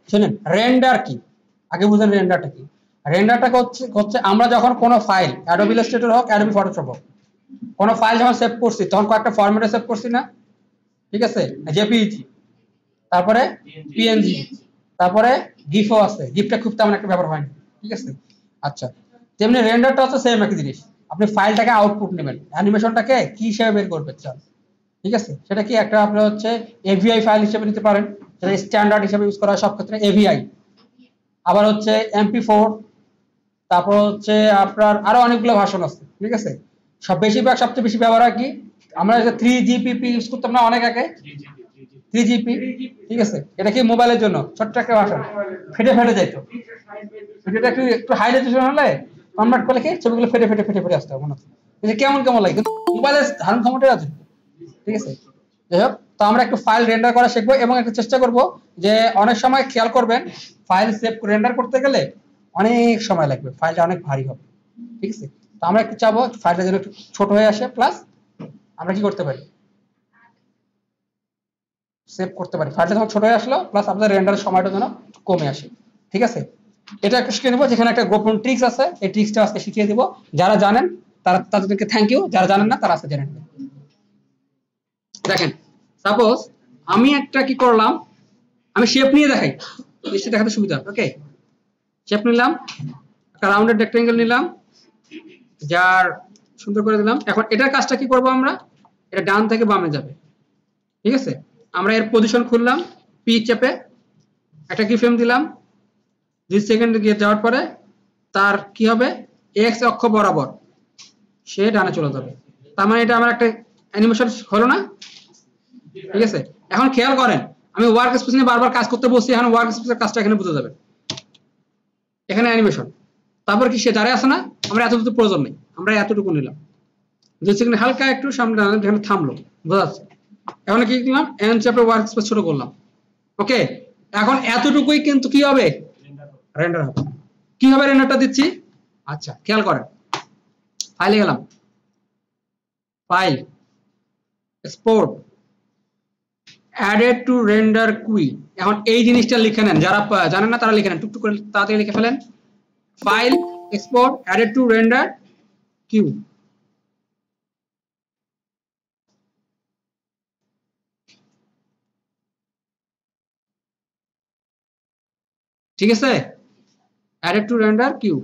শুনেন রেন্ডার কি, আগে বুঝেন রেন্ডারটা কি। রেন্ডারটা হচ্ছে আমরা যখন কোনো ফাইল অ্যাডোবি ইলাস্ট্রেটর হোক অ্যাডোবি ফটোশপ হোক, কোনো ফাইল যখন সেভ করছি তখন কয়েকটা ফরম্যাটে সেভ করছি না, ঠিক আছে, জেপিইজি, তারপরে পিএনজি, তারপরে গিফও আছে, গিফটা খুব তেমন একটা ব্যবহার হয়নি, ঠিক আছে। আচ্ছা, তেমনি রেন্ডারটা হচ্ছে সেম একই জিনিস। আপনি ফাইলটাকে আউটপুট নেবেন, অ্যানিমেশনটাকে কি হিসেবে বের করবেন চান, ঠিক আছে, সেটা কি একটা আপনি হচ্ছে এভিআই ফাইল হিসেবে নিতে পারেন, সেটা স্ট্যান্ডার্ড হিসেবে ইউজ করা হয় সব ক্ষেত্রে এভিআই। আবার হচ্ছে এমপি4, তারপর হচ্ছে আপনার আরো অনেকগুলো ভার্সন আছে, ঠিক আছে। বেশিরভাগ সবচেয়ে বেশি ব্যবহার হয় কি, আমরা 3GPP ইউজ করতাম না অনেক আগে, 3GP, ঠিক আছে, এটা কি মোবাইলের জন্য ছোট্ট একটা ভার্সন, ফেটে ফেটে যাইতো, এটা একটু একটু হাই রেজলিউশন হলে কনভার্ট করলে কি ছবিগুলো ফেটে ফেটে ফেটে ফেটে আসতো মনে হচ্ছে এটা কেমন কেমন লাগে, কিন্তু মোবাইলের ধারণ ক্ষমতাই আছে, ঠিক আছে। যাই হোক, তো আমরা একটু ফাইল রেন্ডার করা শিখবো এবং একটু চেষ্টা করব যে অনেক সময় খেয়াল করবেন ফাইল সেভ রেন্ডার করতে গেলে অনেক সময় লাগবে, ফাইলটা অনেক ভারী হবে, ঠিক আছে। তো আমরা একটু চাবো ফাইলটা যেন একটু ছোট হয়ে আসে, প্লাস আমরা কি করতে পারি, সেভ করতে পারি, ফাইলটা যখন ছোট হয়ে আসলো প্লাস আপনাদের রেন্ডারের সময়টা যেন কমে আসে, ঠিক আছে। এটা একটা শিখে নেবো, যেখানে একটা গোপন ট্রিক্স আছে, এই ট্রিক্সটা আজকে শিখিয়ে দিব। যারা জানেন তারা তাদেরকে থ্যাংক ইউ, যারা জানেন না তারা আজকে জেনে নেবেন। দেখেন, সাপোজ আমি একটা কি করলাম, আমি শেপ নিয়ে দেখাই, নিশ্চয়ই দেখাতে সুবিধা হবে। ওকে, শেপ নিলাম, একটা রাউন্ডেড রেক্টেঙ্গেল নিলাম, যার সুন্দর করে দিলাম। এখন এটার কাজটা কি করব আমরা, এটা ডান থেকে বামে যাবে, ঠিক আছে। আমরা এর পজিশন খুললাম, পি চেপে একটা কি ফ্রেম দিলাম, 2 সেকেন্ড গিয়ে যাওয়ার পরে তার কি হবে, এক্স অক্ষ বরাবর সে ডানে চলে যাবে। তার মানে এটা আমার একটা অ্যানিমেশন হলো না, ঠিক আছে। এখন খেয়াল করেন, আমি ওয়ার্ক স্পেস নিয়ে বারবার কাজ করতে বসছি, এখন ওয়ার্ক স্পেসের কাজটা এখানে বুঝে যাবে, এখানে অ্যানিমেশন, তারপর কি সে দাঁড়ায় আছে না, আমরা এতটুকু প্রয়োজন নেই, আমরা এতটুকু নিলাম, 2 সেকেন্ড হালকা একটু সামনে এখানে থামলো, বোঝা যাচ্ছে। এখন কি করলাম, এন চেপে ওয়ার্ক স্পেস ছোট করলাম, ওকে। এখন এতটুকুই কিন্তু কি হবে, রেন্ডার হবে। কিভাবে রেন্ডারটা দিচ্ছি, আচ্ছা খেয়াল করেন, ফাইলে গেলাম, file, export, added to render কুই। এখন এই জিনিসটা লিখে নেন, যারা জানেন না তারা লিখে নেন, টুকটুক করে তাড়াতাড়ি লিখে ফেলেন, file, export, added to render queue. ঠিক আছে, added to render queue,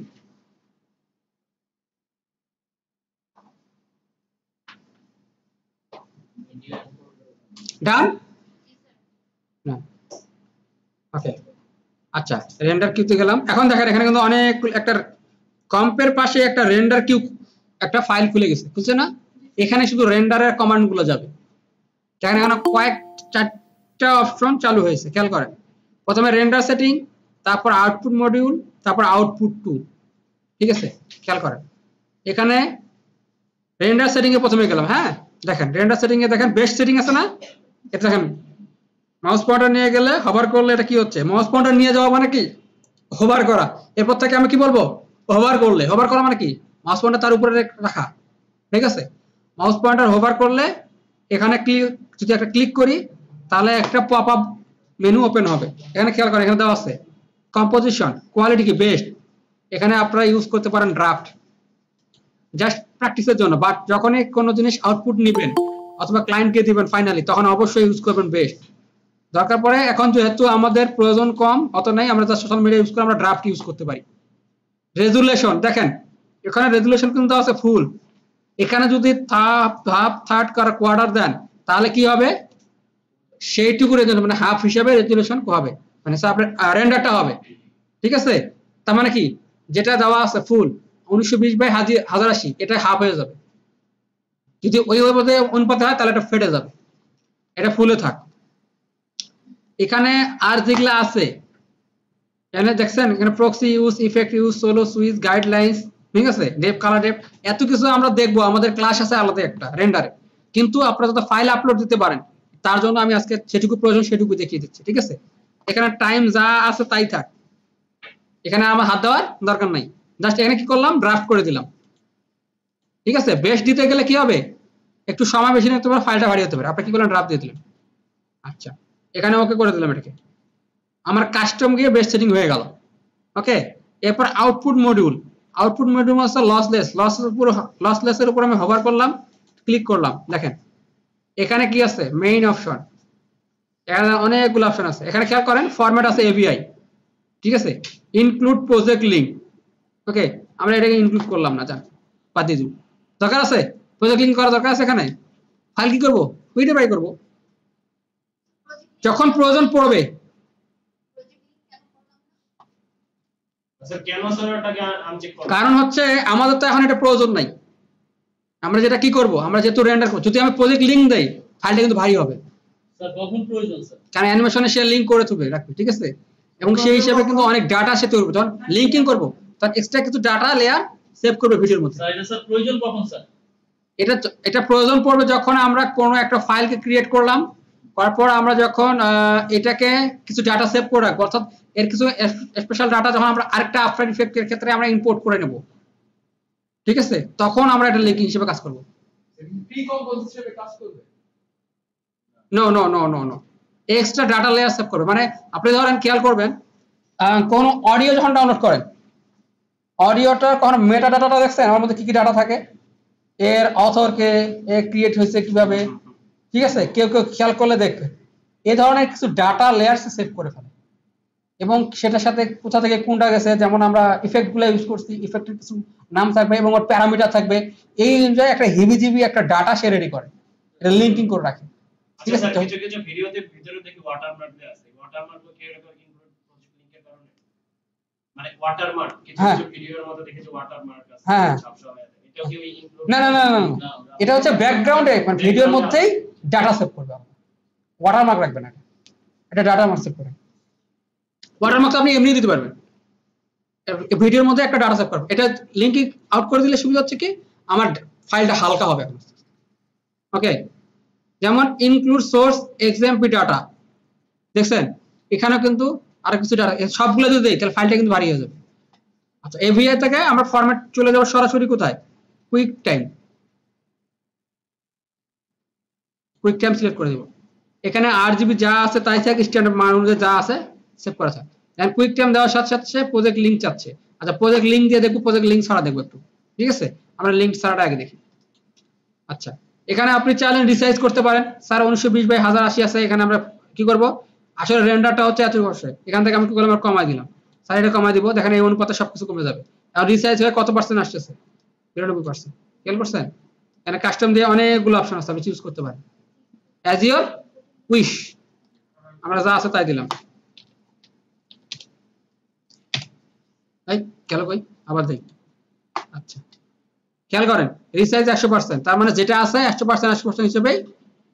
done না, ওকে। আচ্ছা, রেন্ডার কিউতে গেলাম। এখন দেখেন এখানে কিন্তু অনেক একটা কম্পের পাশে একটা রেন্ডার কিউ একটা ফাইল খুলে গেছে, বুঝছে না, এখানে শুধু রেন্ডারের কমান্ড গুলো যাবে। এখানে কয়েক 4টা অপশন চালু হয়েছে, খেয়াল করেন। প্রথমে রেন্ডার সেটিং, তারপর আউটপুট মডিউল, তারপর আউটপুট 2, ঠিক আছে। খেয়াল করেন এখানে রেন্ডার সেটিং এ প্রথমে গেলাম, হ্যাঁ দেখেন রেন্ডার সেটিং এ দেখেন বেস্ট সেটিং আছে না, এটা দেখেন মাউস পয়েন্টার নিয়ে গেলে হোভার করলে এটা কি হচ্ছে, মাউস পয়েন্টার নিয়ে যাওয়া মানে কি হোভার করা। এরপর থেকে আমি কি বলবো, হোভার করলে, হোভার করা মানে কি মাউস পয়েন্টার তার উপরে রাখা, ঠিক আছে। মাউস পয়েন্টার হোভার করলে এখানে যদি একটা ক্লিক করি তাহলে একটা পপ আপ মেনু ওপেন হবে। এখানে খেয়াল করেন, এখানে দেওয়া আছে কম্পোজিশন, কোয়ালিটি কি বেস্ট, এখানে আপনারা ইউজ করতে পারেন ড্রাফট, জাস্ট প্র্যাকটিসের জন্য। বাট যখনই কোনো জিনিস আউটপুট নেবেন অথবা ক্লায়েন্টকে দিবেন ফাইনালি, তখন অবশ্যই ইউজ করবেন বেস্ট। দরকার পড়ে এখন যেহেতু আমাদের প্রয়োজন কম অত নাই, আমরা যা সোশ্যাল মিডিয়া ইউজ করে আমরা ড্রাফট ইউজ করতে পারি। রেজুলেশন দেখেন, এখানে রেজুলেশন কিন্তু আছে ফুল, এখানে যদি হাফ থার্ড কোয়ার্টার দেন তাহলে কি হবে, সেইটুকু রেজুলেশন মানে হাফ হিসাবে রেজুলেশন হবে, মানে আপনার রেন্ডারটা হবে, ঠিক আছে। তার মানে কি যেটা দেওয়া আছে ফুল 1920/1080 এটা হাফ হয়ে যাবে, যদি ওই অনুপাতে হয় তাহলে এটা ফেটে যাবে, এটা ফুলে থাক। এখানে আর যেগুলো আছে এখানে দেখছেন, এখানে proxy use, effect use, solo switch, guidelines, ঠিক আছে, ডেপ কালার ডেপ, এত কিছু আমরা দেখবো, আমাদের ক্লাস আছে আলাদা একটা রেন্ডারে। কিন্তু আপনারা যদি ফাইল আপলোড দিতে পারেন, তার জন্য আমি আজকে যেটুকু প্রয়োজন সেটুকু দেখিয়ে দিচ্ছি, ঠিক আছে। এখানে টাইম যা আছে তাই থাক, এখানে আমার হাত দেওয়ার দরকার নাই, জাস্ট এখানে কি করলাম, ড্রাফট করে দিলাম, ঠিক আছে। বেস্ট দিতে গেলে কি হবে, একটু সময় বেশি নিতে পারে, ফাইলটা ভারী হতে পারে, আপনি কি করলেন, ড্রাফট দিয়ে দিলেন, আচ্ছা এখানে ওকে করে দিলাম এটাকে। আমার কাস্টম গিয়ে বেস সেটিং হয়ে গেল। ওকে, এরপর আউটপুট মডিউল হচ্ছে লসলেস এর উপর আমি হোভার করলাম, ক্লিক করলাম, দেখেন এখানে কি আছে মেইন অপশন, এখানে অনেকগুলো অপশন আছে, এখানে খেয়াল করেন ফরম্যাট আছে এবিআই, ঠিক আছে, ইনক্লুড প্রজেক্ট লিঙ্ক। ওকে, আমরা এটাকে ইনক্লুড করলাম না, যান বাদ দিয়ে দিই। দরকার আছে প্রজেক্ট লিঙ্ক করা দরকার আছে, এখানে ফাইল কি করব কুইটে বাই করব যখন প্রয়োজন পড়বে। কারণ হচ্ছে আমাদের তো এখন এটা প্রয়োজন নাই, আমরা যেটা কি করব, আমরা যেহেতু রেন্ডার করব, যদি আমি প্রজেক্ট লিঙ্ক দেই ফাইলটা কিন্তু ভারী হবে স্যার, কখন প্রয়োজন স্যার? কারণ অ্যানিমেশনে সে লিঙ্ক করে থুবে রাখবে, ঠিক আছে, এবং সেই হিসাবে কিন্তু অনেক ডাটা সে তৈরি করবে, যখন লিঙ্কিং করব তখন এক্সট্রা কিছু ডাটা লেয়ার সেভ করবে ভিডিওর মধ্যে। স্যার, এটা স্যার প্রয়োজন কখন স্যার? এটা প্রয়োজন পড়বে যখন আমরা কোনো একটা ফাইলকে ক্রিয়েট করলাম, তারপর আমরা যখন এটাকে কিছু ডাটা সেভ করে রাখবো, অর্থাৎ এর কিছু স্পেশাল ডাটা যখন আমরা আরেকটা আফটার ইফেক্টের ক্ষেত্রে আমরা ইম্পোর্ট করে নেব, ঠিক আছে, তখন আমরা এটা লিঙ্কিং হিসেবে কাজ করব। প্রি-কম্পোজ হিসেবে কাজ করবে? No no no no no, extra data layer save করবে। মানে আপনি ধরেন খেয়াল করবেন কোন অডিও যখন ডাউনলোড করেন, অডিওটা কখন মেটা ডাটাটা দেখছেন ওর মধ্যে কি কি ডাটা থাকে, এর অথর কে, এ ক্রিয়েট হয়েছে কিভাবে, ঠিক আছে, কেউ কেউ খেয়াল করলে দেখবে এই ধরনের কিছু ডাটা লেয়ার সেভ করে ফেলে, এবং সেটার সাথে কোথা থেকে কোনটা গেছে, যেমন আমরা ইফেক্ট গুলো ইউজ করছি, ইফেক্টের কিছু নাম থাকবে এবং ওর প্যারামিটার থাকবে, এই অনুযায়ী একটা হেভিজিবি একটা ডাটা সে রেডি করে, এটা লিঙ্কিং করে রাখে। ঠিক আছে, কিছু কিছু ভিডিওতে ভিতরে দেখি ওয়াটারমার্ক দেয়া আছে, ওয়াটারমার্ক কি এরকম ইনক্লুড প্রজেক্ট লিংকের কারণে, মানে ওয়াটারমার্ক কিছু কিছু ভিডিওর মধ্যে দেখেছি ওয়াটারমার্ক আছে, হ্যাঁ, এটাও কি ইনক্লুড? না না না না, এটা হচ্ছে ব্যাকগ্রাউন্ডে, মানে ভিডিওর মধ্যেই ডাটা সেভ করবে, ওয়াটারমার্ক রাখবে না, এটা ডাটা মার্ক সেভ করে। ওয়াটারমার্ক আপনি এমনি দিতে পারবেন, ভিডিওর মধ্যে একটা ডাটা সেভ করবে, এটা লিংকিং আউট করে দিলে সুবিধা হচ্ছে কি আমার ফাইলটা হালকা হবে। ওকে, যেমন ইনক্লুড সোর্স এক্সএমপি ডাটা, দেখছেন এখানেও কিন্তু আরো কিছু ডাটা, সবগুলো যদি দেই তাহলে ফাইলটা কিন্তু ভারী হয়ে যাবে। আচ্ছা, এভিআই থেকে আমরা ফরম্যাট চলে যাব সরাসরি কোথায়, কুইক টাইম সিলেক্ট করে দেব, এখানে 8 GB যা আছে তাই থাক, স্ট্যান্ডার্ড মান অনুযায়ী যা আছে সেভ করা আছে। দেন কুইক টাইম দেওয়ার সাথে সাথে প্রজেক্ট লিংক চাচ্ছে। আচ্ছা, প্রজেক্ট লিংক দিয়ে দেখব, প্রজেক্ট লিংক ছাড়া দেখব একটু, ঠিক আছে, আমরা লিংক ছাড়াটা আগে দেখি। আচ্ছা, এখানে আপনি চাইলে রিসাইজ করতে পারেন, স্যার 1920/1080 আছে, এখানে আমরা কি করব, আসলে রেন্ডারটা হচ্ছে এত বর্ষে, এখান থেকে আমি কি করলাম, কমাই দিলাম, স্যার এটা কমাই দিব, দেখেন এই অনুপাতে সবকিছু কমে যাবে। আর রিসাইজ হয়ে কত পার্সেন্ট আসছে, 93%, খেয়াল করছেন, এখানে কাস্টম দিয়ে অনেকগুলো অপশন আছে, আপনি চুজ করতে পারেন অ্যাজ ইওর উইশ, আমরা যা আছে তাই দিলাম। এই গেল কই, আবার দেই। আচ্ছা, খেয়াল করেন রিসাইজ 100%, তার মানে যেটা আছে 100% হিসেবেই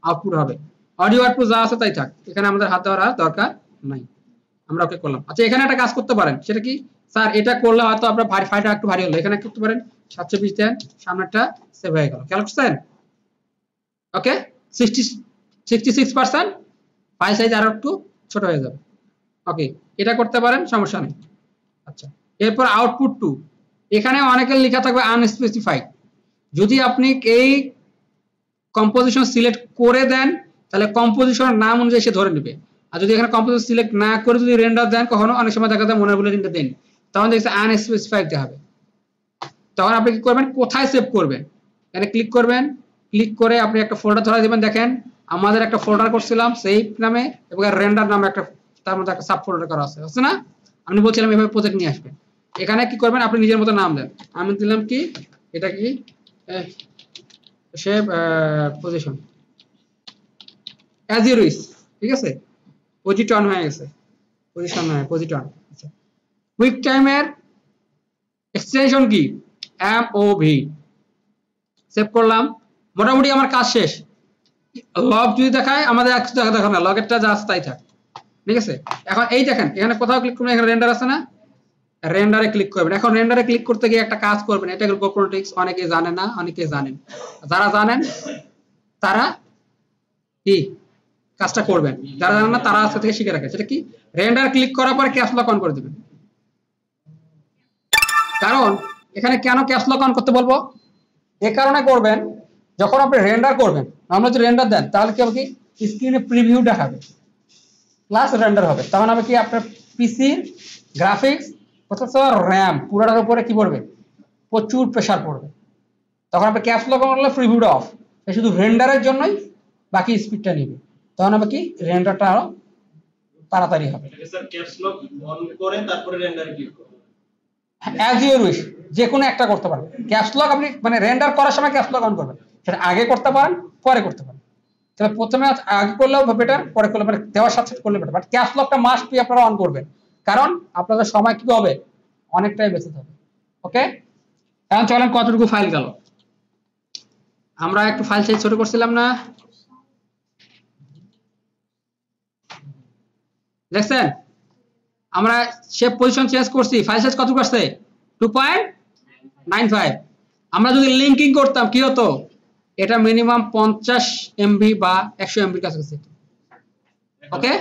আউটপুট হবে, অডিও আউটপুট যা আছে তাই থাক, এখানে আমাদের হাত দেওয়ার আর দরকার নাই, আমরা ওকে করলাম। আচ্ছা, এখানে একটা কাজ করতে পারেন, সেটা কি, স্যার এটা করলে হয়তো আপনার ফাইলটা একটু ভারী হলো, এখানে করতে পারেন 720 দেন, সামনেরটা সেভ হয়ে গেল, খেয়াল করছেন। ওকে, 66% ফাইল সাইজ আরো একটু ছোট হয়ে যাবে। ওকে, এটা করতে পারেন, সমস্যা নেই। আচ্ছা, এরপর আউটপুট 2, এখানে অনেকের লেখা থাকবে আনস্পেসিফাইড, যদি আপনি এই কম্পোজিশন সিলেক্ট করে দেন তাহলে কম্পোজিশনের নাম অনুযায়ী সে ধরে নেবে, আর যদি এখানে কম্পোজিশন সিলেক্ট না করে যদি রেন্ডার দেন, কখনো অনেক সময় দেখা যায় মনে বলে রেন্ডার দেন, তখন দেখছে আনস্পেসিফাইড হবে, তখন আপনি কি করবেন, কোথায় সেভ করবেন, এখানে ক্লিক করবেন, ক্লিক করে আপনি একটা ফোল্ডার ধরে দিবেন, দেখেন আমাদের একটা ফোল্ডার করছিলাম সেভ নামে, এবং রেন্ডার নামে একটা, তার মধ্যে একটা সাব ফোল্ডার করা আছে, হচ্ছে না, আমি বলছিলাম এভাবে প্রজেক্ট নিয়ে আসবেন। এখানে কি করবেন, আপনি নিজের মতো নাম দেন, আমি দিলাম কি, এটা কি shape position as you wish, ঠিক আছে, পজিটন হয়ে গেছে, পজিশন নয় পজিটন। আচ্ছা, কুইক টাইমের এক্সটেনশন কি, এমওভি, সেভ করলাম, মোটামুটি আমার কাজ শেষ। লগ যদি দেখায় আমাদের একটু দেখা না, লগেরটা যা আছে তাই থাক, ঠিক আছে। এখন এই দেখেন এখানে কোথাও ক্লিক করবেন, এখানে রেন্ডার আছে না, রেন্ডারে ক্লিক করবেন। এখন রেন্ডারে ক্লিক করতে গিয়ে একটা কাজ করবেন, এটা গোপন ট্রিক্স, অনেকে জানে না, অনেকে জানেন, যারা জানেন তারা কি কাজটা করবেন, যারা জানেন না তারা আজকে থেকে শিখে রাখেন। সেটা কি, রেন্ডার ক্লিক করার পরে ক্যাশ লক অন করে দিবেন। কারণ এখানে কেন ক্যাশ লক অন করতে বলবো, এ কারণে করবেন, যখন আপনি রেন্ডার করবেন, আমরা যদি রেন্ডার দেন তাহলে কি হবে, কি স্ক্রিনে প্রিভিউ দেখাবে, প্লাস রেন্ডার হবে, তখন হবে কি আপনার পিসির গ্রাফিক্স, প্রসেসর, র্যাম পুরোটার উপরে কি পড়বে, প্রচুর প্রেসার পড়বে। তখন আপনি ক্যাপস লক করলে প্রিভিউটা অফ, শুধু রেন্ডারের জন্যই বাকি স্পিডটা নিবে, তখন হবে কি রেন্ডারটা আরো তাড়াতাড়ি হবে। এটাকে স্যার ক্যাপস লক অন করে তারপরে রেন্ডারে ক্লিক করুন। অ্যাজ ইউর উইশ, যে কোনো একটা করতে পারেন। ক্যাপস লক আপনি মানে রেন্ডার করার সময় ক্যাপস লক অন করবেন, সেটা আগে করতে পারেন পরে করতে পারেন। তবে প্রথমে আগে করলেও বেটার, পরে করলে মানে দেওয়ার সাথে সাথে করলে বেটার, বাট ক্যাপস লকটা মাস্ট বি আপনারা অন করবেন, কারণ আপনাদের সময় কি হবে, অনেকটাই বেঁচে যাবে। ওকে, এখন চলেন কতটুকু ফাইল গেল। আমরা একটু ফাইল সাইজ ছোট করছিলাম না, দেখছেন আমরা শেপ পজিশন চেঞ্জ করছি, ফাইল সাইজ কত করছে 2.95। আমরা যদি লিংকিং করতাম কি হতো, এটা মিনিমাম 50 MB বা 100 MB এর কাছাকাছি। ওকে,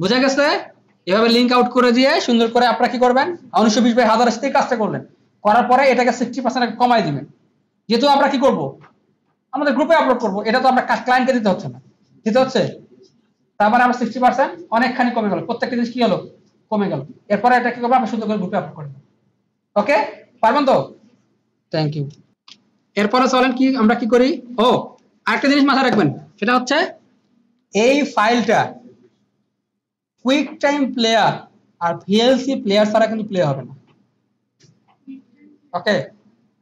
বুঝা গেছে? এভাবে লিংক আউট করে দিয়ে সুন্দর করে আপনারা কি করবেন, 920/1080 থেকে কাজটা করলেন, করার পরে এটাকে 60% কমাই দিবেন। যেহেতু আমরা কি করব, আমাদের গ্রুপে আপলোড করব, এটা তো আমরা ক্লায়েন্টকে দিতে হচ্ছে না, দিতে হচ্ছে, তারপরে আমরা 60% অনেকখানি কমে গেল, প্রত্যেকটা জিনিস কি হলো, কমে গেল। এরপরে এটা কি করবো, আমরা সুন্দর করে গ্রুপে আপলোড করব। ওকে, পারবেন তো? Thank you. এরপরে চলেন কি আমরা কি করি, ও আরেকটা জিনিস মাথায় রাখবেন, সেটা হচ্ছে এই ফাইলটা কুইক টাইম প্লেয়ার আর ভিএলসি প্লেয়ার ছাড়া কিন্তু প্লে হবে না। ওকে,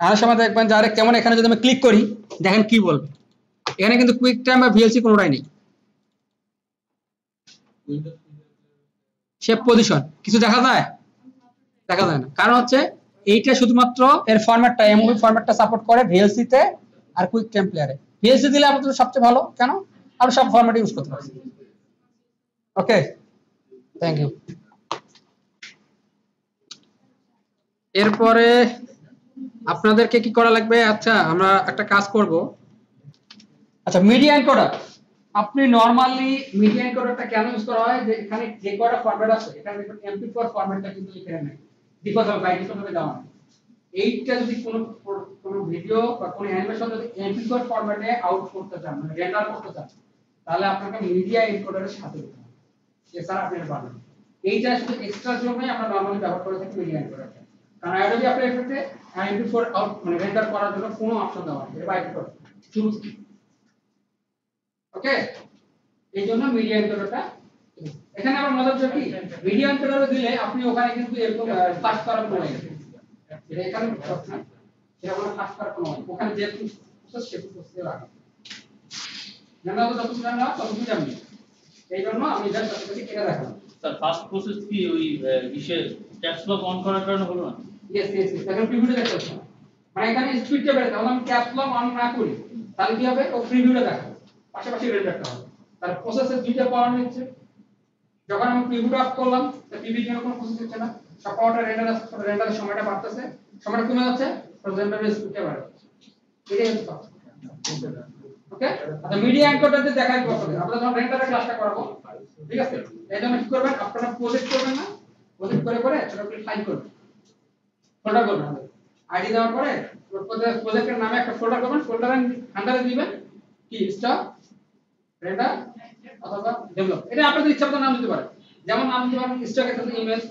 আমার সময় দেখবেন যারা কেমন, এখানে যদি আমি ক্লিক করি দেখেন কি বলবে, এখানে কিন্তু কুইক টাইম বা ভিএলসি কোনোটাই নেই। শেপ পজিশন কিছু দেখা যায়, দেখা যায় না, কারণ হচ্ছে এইটা শুধুমাত্র এর ফরম্যাটটা, এমওভি ফরম্যাটটা সাপোর্ট করে ভিএলসি তে আর কুইক টাইম প্লেয়ারে। ভিএলসি দিলে আপনাদের সবচেয়ে ভালো, কেন আমরা সব ফরম্যাট ইউজ করতে পারছি। ওকে, থ্যাংক ইউ। এরপরে আপনাদেরকে কি করা লাগবে, আচ্ছা আমরা একটা কাজ করব। আচ্ছা, মিডিয়া এনকোডার, আপনি নরমালি মিডিয়া এনকোডারটা কেন ইউজ করা হয়, যে এখানে যে কয়টা ফরম্যাট আছে এখানে দেখুন MP4 ফরম্যাটটা কিন্তু এখানে নাই, ডিফল্ট ভাবে বাই ডিফল্ট ভাবে দেওয়া হয়। এইটা যদি কোনো ভিডিও বা কোনো অ্যানিমেশন যদি MP4 ফরম্যাটে আউট করতে চান, মানে রেন্ডার করতে চান, তাহলে আপনাকে মিডিয়া এনকোডারের সাথে দিতে হবে, এছাড়া আপনি এটা পারবেন না। এইটা শুধু এক্সট্রার জন্যই আমরা নরমালি ব্যবহার করে থাকি মিডিয়া এনকোডারটা, কারণ Adobe After Effects এ MP4 আউট মানে রেন্ডার করার জন্য কোনো অপশন দেওয়া নেই, এটা বাই ডিফল্ট শুরু থেকে। ওকে, এই জন্য মিডিয়া এনকোডারটা এখানে আবার মজার বিষয় কি, মিডিয়া এনকোডার দিলে আপনি ওখানে কিন্তু এরকম ফাস্ট করার কোনো নেই, এটা এখানে অপশন, এটা কোনো ফাস্ট করার কোনো নেই, ওখানে যে প্রসেস সে প্রসেসে রাখা জানা তো যত জানা তত বুঝাবি, এই জন্য আমি জাস্ট আপনাকে এটা দেখালাম। স্যার ফার্স্ট প্রসেস কি ওই বিশেষ ক্যাপস লক অন করার কারণে হলো না? ইয়েস ইয়েস, এখন প্রিভিউটা দেখতে পাচ্ছেন, মানে এখানে স্পিডটা বেড়ে তাহলে আমি ক্যাপস লক অন না করি তাহলে কি হবে, ও প্রিভিউটা দেখাবে, পাশাপাশি রেন্ডারটা হবে, তার প্রসেসের দুইটা পাওয়ার নিচ্ছে। যখন আমি প্রিভিউটা অফ করলাম, তো প্রিভিউর জন্য কোনো প্রসেস হচ্ছে না, সব পাওয়ারটা রেন্ডার আসছে, রেন্ডারের সময়টা বাড়তেছে, সময়টা কমে যাচ্ছে, রেন্ডারের স্পিডটা বাড়ে যাচ্ছে, এটাই হচ্ছে কথা। ওকে, আচ্ছা মিডিয়া এনকোডারতে দেখাই দিব আপনাদের, আমরা যখন রেন্ডারের ক্লাসটা করাবো, ঠিক আছে, এই জন্য কি করবেন, আপনারা প্রজেক্ট করবেন না, প্রজেক্ট করে করে ছোট করে ফাইল করবেন, ফোল্ডার করবেন, আইডি দেওয়ার পরে প্রজেক্টের নামে একটা ফোল্ডার করবেন, ফোল্ডারের আন্ডারে দিবেন কি স্টক রেন্ডার অথবা ডেভেলপ, এটা আপনাদের ইচ্ছা মতো নাম দিতে পারেন, যেমন নাম দিতে পারেন স্টকের সাথে ইমেজ,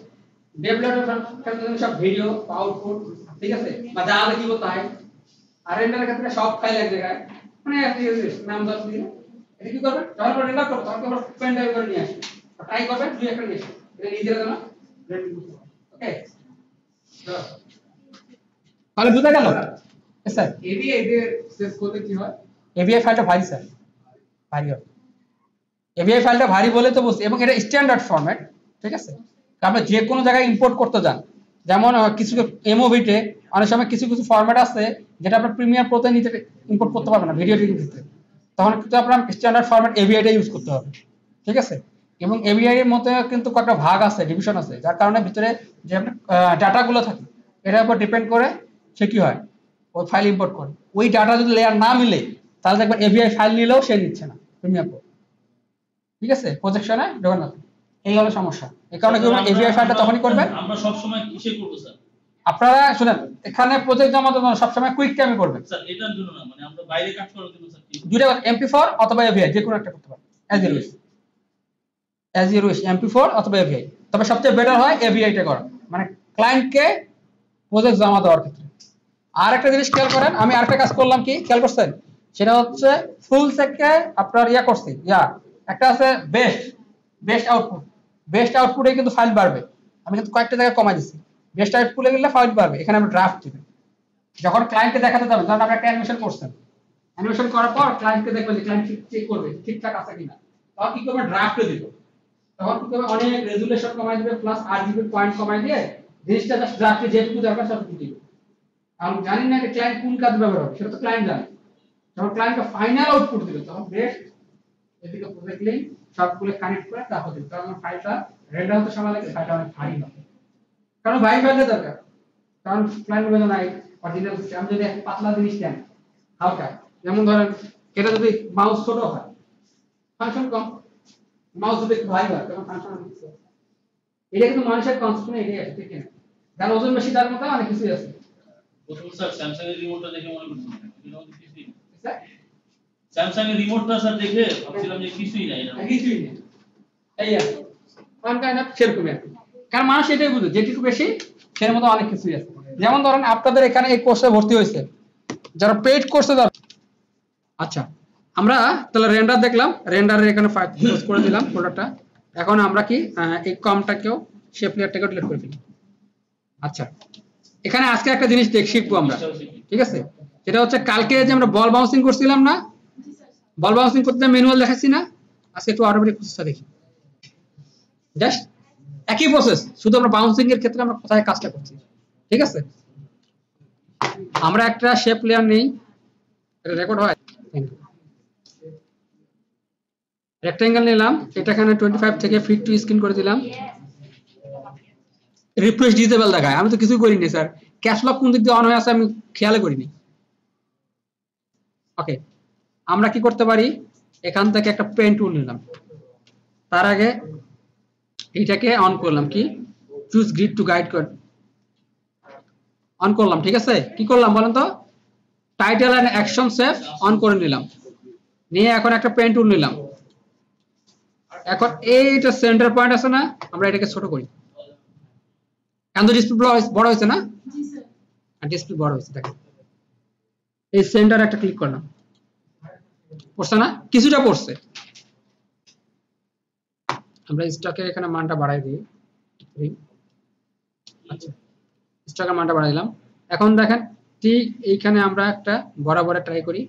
ডেভেলপের ক্ষেত্রে সব ভিডিও আউটপুট, ঠিক আছে, বা যা দেখিব তাই, আর রেন্ডারের ক্ষেত্রে সব ফাইল এক জায়গায়, মানে নাম দাও দিয়ে এটা কি করবেন, যখন রেন্ডার করব তখন আবার পেন ড্রাইভ করে নিয়ে আসবেন, ট্রাই করবেন দুই একটা নিয়ে আসবেন, এটা নিজের জন্য রেডি করতে হবে। ওকে, তাহলে বুঝা গেল স্যার, এবিআই এর সেভ করলে কি হয়? এবিআই ফাইলটা ভারী স্যার, ভারী হবে। এবিআই ফাইলটা ভারী বলে তো বুঝছি, এবং এটা স্ট্যান্ডার্ড ফরম্যাট, ঠিক আছে, আপনি যে কোনো জায়গায় ইম্পোর্ট করতে যান, যেমন কিছু এমওভিতে অনেক সময় কিছু কিছু ফরম্যাট আছে যেটা আপনার প্রিমিয়ার প্রোতে নিতে ইম্পোর্ট করতে পারবেন না ভিডিও এডিটিং ক্ষেত্রে, তখন কিন্তু আপনার স্ট্যান্ডার্ড ফরম্যাট এবিআইটা ইউজ করতে হবে, ঠিক আছে। এবং এবিআই এর মধ্যে কিন্তু কয়েকটা ভাগ আছে, ডিভিশন আছে, যার কারণে ভিতরে যে আপনার ডাটাগুলো থাকে এটার উপর ডিপেন্ড করে সে কি হয়, ওই ফাইল ইম্পোর্ট করে, ওই ডাটা যদি লেয়ার না মিলে তাহলে দেখবেন এবিআই ফাইল নিলেও সে নিচ্ছে না প্রিমিয়ার প্রো, ঠিক আছে, প্রজেকশনে যখন না, এই হলো সমস্যা। এই কারণে কি এবিআই ফাইলটা তখনই করবেন। আমরা সব সময় কিসে করব স্যার? আপনারা শুনেন, এখানে প্রজেক্ট জমা দেওয়ার জন্য সবসময় কুইক টাইমে করবেন স্যার এটার জন্য না, মানে আমরা বাইরে কাজ করার জন্য স্যার কি? দুইটা MP4 অথবা এবিআই যে কোনো একটা করতে পারেন, as your wish. As you wish MP4 অথবা AVI, তবে সবচেয়ে বেটার হয় AVI টা করা, মানে ক্লায়েন্টকে প্রজেক্ট জমা দেওয়ার ক্ষেত্রে। আর একটা জিনিস খেয়াল করেন, আমি আরেকটা কাজ করলাম, কি খেয়াল করছেন, সেটা হচ্ছে ফুল থেকে আপনার করছি একটা আছে বেস্ট আউটপুটে কিন্তু ফাইল বাড়বে, আমি কিন্তু কয়েকটা জায়গায় কমাই দিচ্ছি। বেস্ট আউটপুটে গেলে ফাইল বাড়বে, এখানে আমি ড্রাফট দিবেন যখন ক্লায়েন্টকে দেখাতে যাবেন, ধরুন আপনি একটা অ্যানিমেশন করছেন, অ্যানিমেশন করার পর ক্লায়েন্টকে দেখবেন যে ক্লায়েন্ট চেক করবে ঠিকঠাক আছে কিনা, তখন কি করবে, ড্রাফটে দিব, তখন কি করবে, অনেক রেজুলেশন কমাই দিবে প্লাস RGB পয়েন্ট কমাই দিয়ে জিনিসটা জাস্ট ড্রাফটে যেটুকু দরকার ততটুকু দিবে। আমি জানি না যে ক্লায়েন্ট কোন কাজ ব্যবহার হবে, সেটা তো ক্লায়েন্ট জানে। যখন ক্লায়েন্টকে ফাইনাল আউটপুট দিবে তখন বেস্ট এদিকে প্রজেক্ট লিঙ্ক সবগুলো কানেক্ট করে তারপর দিবে, কারণ ফাইলটা রেন্ডার হতে সময় লাগে, ফাইলটা অনেক ভারী হবে, কারণ ভারী ফাইলটা দরকার, কারণ ক্লায়েন্ট বলে নাই অরিজিনাল সিস্টেম যদি এক পাতলা জিনিস দেন হালকা, যেমন ধরেন এটা যদি মাউস ছোট হয় ফাংশন কম, মাউস যদি একটু ভারী হয় তখন ফাংশন অনেক বেশি। এটা কিন্তু মানুষের কনসেপ্ট এটাই আছে, ঠিক না? কারণ ওজন বেশি তার মতো অনেক কিছুই আছে। প্রথম স্যার স্যামসাং এর রিমোটটা দেখে মনে করছিলাম এটা মধ্যে কিছুই নেই। স্যার স্যামসাং এর রিমোটটা স্যার দেখে ভাবছিলাম যে কিছুই নাই এটা। কিছুই নেই, এই আছে ওয়ান কাইন্ড অফ সেরকমই আর কি। কারণ মানুষ এটাই বুঝে যেটুকু বেশি সের মতো অনেক কিছুই আছে। যেমন ধরেন আপনাদের এখানে এই কোর্সে ভর্তি হয়েছে যারা পেইড কোর্সে যারা, আচ্ছা আমরা তাহলে রেন্ডার দেখলাম, রেন্ডারের এখানে ক্লোজ করে দিলাম ফোল্ডারটা। এখন আমরা কি এই কমটাকেও শেপ লেয়ারটাকেও ডিলিট করে ফেলি। আচ্ছা এখানে আজকে একটা জিনিস শিখবো আমরা, ঠিক আছে? যেটা হচ্ছে কালকে যে আমরা বল বাউন্সিং করছিলাম না, বল বাউন্সিং করতে ম্যানুয়াল দেখাচ্ছি না, আজকে একটু অটোমেটিক প্রসেসটা দেখি। জাস্ট একই প্রসেস, শুধু আমরা বাউন্সিং এর ক্ষেত্রে আমরা কোথায় কাজটা করছি, ঠিক আছে? আমরা একটা শেপ লেয়ার নেই, এটা রেকর্ড হয়, রেক্টেঙ্গেল নিলাম, এটা এখানে 25 থেকে ফিট টু স্ক্রিন করে দিলাম, রিফ্রেশ ডিসেবল দেখায়, আমি তো কিছুই করিনি স্যার, ক্যাশ লক কোন দিক দিয়ে অন হয়ে আছে আমি খেয়াল করিনি। ওকে আমরা কি করতে পারি, এখান থেকে একটা পেন টুল নিলাম, তার আগে এইটাকে অন করলাম, কি চুজ গ্রিড টু গাইড কর অন করলাম, ঠিক আছে? কি করলাম বলেন তো, title and action save on করে নিলাম, নিয়ে এখন একটা পেন টুল নিলাম, এখন এইটা সেন্টার পয়েন্ট আছে না, আমরা এটাকে ছোট করি, কেন ডিসপ্লে বড় হয়েছে না, জি স্যার, আর ডিসপ্লে বড় হয়েছে, দেখেন এই সেন্টার একটা ক্লিক করলাম, পড়ছে না, কিছুটা পড়ছে। আমরা স্টকের এখানে মানটা বাড়াই দিই, আচ্ছা স্টকের মানটা বাড়াই দিলাম। এখন দেখেন ঠিক এইখানে আমরা একটা বরাবর ট্রাই করি,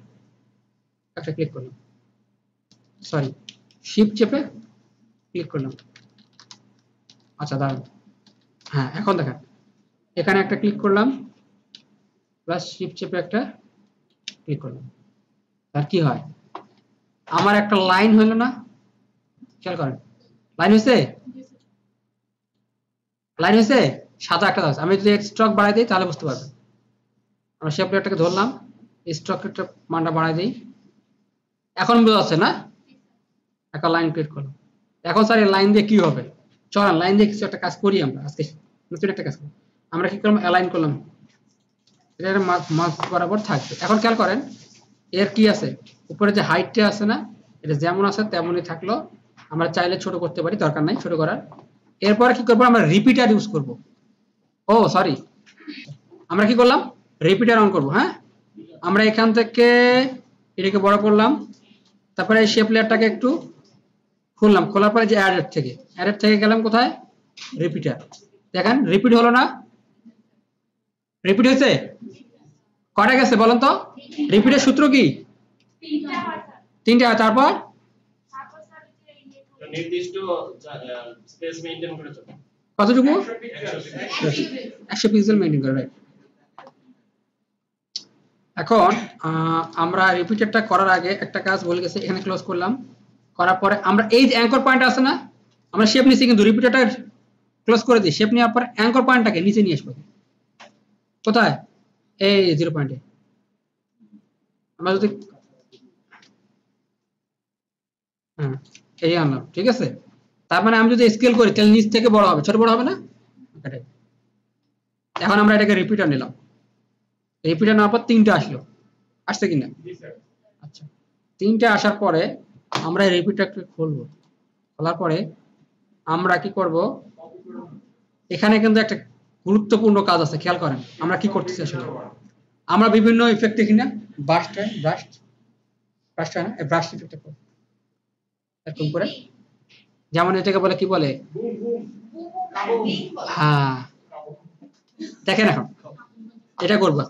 একটা ক্লিক করলাম, সরি শিফট চেপে ক্লিক করলাম, আচ্ছা দাঁড়ান, হ্যাঁ এখন দেখেন এখানে একটা ক্লিক করলাম প্লাস শিফট চেপে একটা ক্লিক করলাম, তার কি হয়, আমার একটা লাইন হলো না, খেয়াল করেন লাইন হয়েছে, লাইন হয়েছে সাদা একটা আছে। আমি যদি স্টক বাড়াই দিই তাহলে বুঝতে পারবেন, আমরা শেপ লেয়ারটাকে ধরলাম, স্টকটা মানটা বাড়াই দিই, এখন বোঝা যাচ্ছে না, একটা লাইন ক্রিয়েট করলাম। এখন স্যার এই লাইন দিয়ে কি হবে, চলেন লাইন দিয়ে কিছু একটা কাজ করি, আমরা আজকে নতুন একটা কাজ করি। আমরা কি করলাম, অ্যালাইন করলাম, এটা মাঝ বরাবর থাকবে। এখন খেয়াল করেন এর কি আছে, উপরে যে হাইটটা আছে না, এটা যেমন আছে তেমনই থাকলো, আমরা চাইলে ছোট করতে পারি, দরকার নাই ছোট করার। এরপরে কি করবো, আমরা রিপিটার ইউজ করব, ও সরি আমরা কি করলাম, রিপিটার অন করব। হ্যাঁ আমরা এখান থেকে এটাকে বড় করলাম, তারপরে এই শেপ লেয়ারটাকে একটু খুললাম, খোলার পরে যে অ্যাডেড থেকে গেলাম কোথায়, রিপিটার, দেখেন রিপিট হলো না, রিপিট হয়েছে, কটা গেছে বলেন তো, রিপিটের সূত্র কি, তিনটা, তারপর নির্দিষ্ট স্পেস মেইনটেইন করে চলে, কতটুকু, 100 100 পিক্সেল মেইনটেইন করে, রাইট। এখন আমরা রিপিটারটা করার আগে একটা কাজ বলে গেছে, এখানে ক্লোজ করলাম, করার পরে আমরা এই যে অ্যাঙ্কর পয়েন্ট আছে না, আমরা শেপ নিছি কিন্তু রিপিটারটা ক্লোজ করে দিই, শেপ নেওয়ার পর অ্যাঙ্কর পয়েন্টটাকে নিচে নিয়ে আসবো, কোথায়, এই 0 পয়েন্টে। আমরা যদি হ্যাঁ এই আনলাম, ঠিক আছে, তার মানে আমি যদি স্কেল করি তাহলে নিচ থেকে বড় হবে, ছোট বড় হবে না, এখন আমরা এটাকে রিপিটার নিলাম, রিপিটার নেওয়ার পর 3টা আসলো, আসছে কিনা, আচ্ছা 3টা আসার পরে আমরা রিপিটারকে খুলবো, খোলার পরে আমরা কি করব, এখানে কিন্তু একটা গুরুত্বপূর্ণ কাজ আছে, খেয়াল করেন আমরা কি করতেছি আসলে। আমরা বিভিন্ন ইফেক্ট দেখি না, ব্রাশ হয় না, এই ব্রাশ ইফেক্টটা করব এরকম করে, যেমন এটাকে বলে কি বলে, হ্যাঁ দেখেন এখন এটা করবো।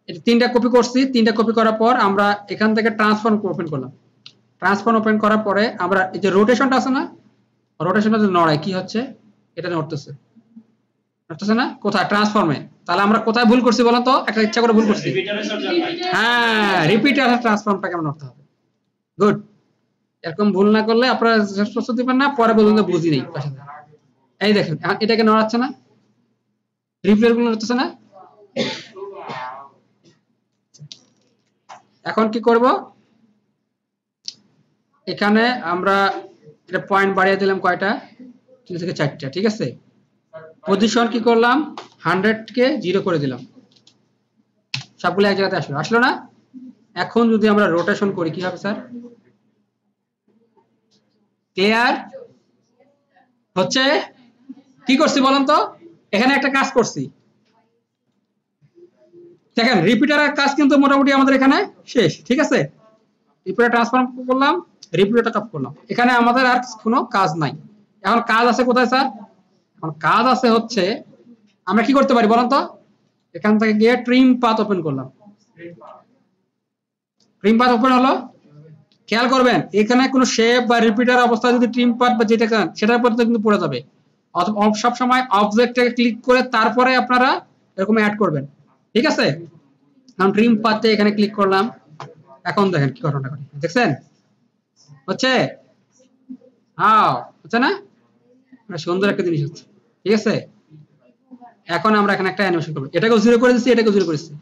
এটা 3টা কপি করছি, 3টা কপি করার পর আমরা এখান থেকে ট্রান্সফর্ম ওপেন করলাম। ট্রান্সফর্ম ওপেন করার পরে আমরা এই যে রোটেশনটা আছে না, রোটেশনটা যদি নড়াই কি হচ্ছে, এটা নড়তেছে না, কোথায়, ট্রান্সফর্মে। তাহলে আমরা কোথায় ভুল করছি বলেন তো, একটা ইচ্ছা করে ভুল করছি, হ্যাঁ রিপিটার ট্রান্সফর্মটাকে আমরা নড়তে হবে। গুড, এরকম ভুল না করলে আপনারা প্রস্তুতি পান না, পরে পর্যন্ত বুঝি নেই। এই দেখেন এটাকে নড়াচ্ছে না, রিপিটার গুলো নড়তেছে না। এখন কি করব, এখানে আমরা এটা পয়েন্ট বাড়িয়ে দিলাম কয়টা, 3 থেকে 4টা, ঠিক আছে। পজিশন কি করলাম, 100 কে 0 করে দিলাম, সবগুলো এক জায়গাতে আসলো না। এখন যদি আমরা রোটেশন করি কি হবে স্যার, ক্লিয়ার হচ্ছে? কি করছি বলেন তো, এখানে একটা কাজ করছি, দেখেন রিপিটারের কাজ কিন্তু মোটামুটি আমাদের এখানে শেষ, ঠিক আছে। রিপিটার ট্রান্সফর্ম করলাম, রিপিটারটা টপ করলাম, এখানে আমাদের আর কোনো কাজ নাই। এখন কাজ আছে কোথায় স্যার, এখন কাজ আছে হচ্ছে আমরা কি করতে পারি বলেন তো, এখান থেকে গিয়ে ট্রিম পাথ ওপেন করলাম, ট্রিম পাথ ওপেন হলো। খেয়াল করবেন এখানে কোনো শেপ বা রিপিটার অবস্থা যদি ট্রিম পাথ বা যেটা সেটার উপর কিন্তু পড়ে যাবে। সব সময় অবজেক্টটাকে ক্লিক করে তারপরে আপনারা এরকম অ্যাড করবেন, ঠিক আছে। আমি ট্রিম পাথে এখানে ক্লিক করলাম, এখন দেখেন কি ঘটনা ঘটে, দেখছেন হচ্ছে, হ্যাঁ হচ্ছে না, সুন্দর একটা জিনিস হচ্ছে, ঠিক আছে। এখন আমরা এখানে একটা অ্যানিমেশন করব, এটাকেও 0 করে দিচ্ছি, এটাকেও 0 করে দিচ্ছি,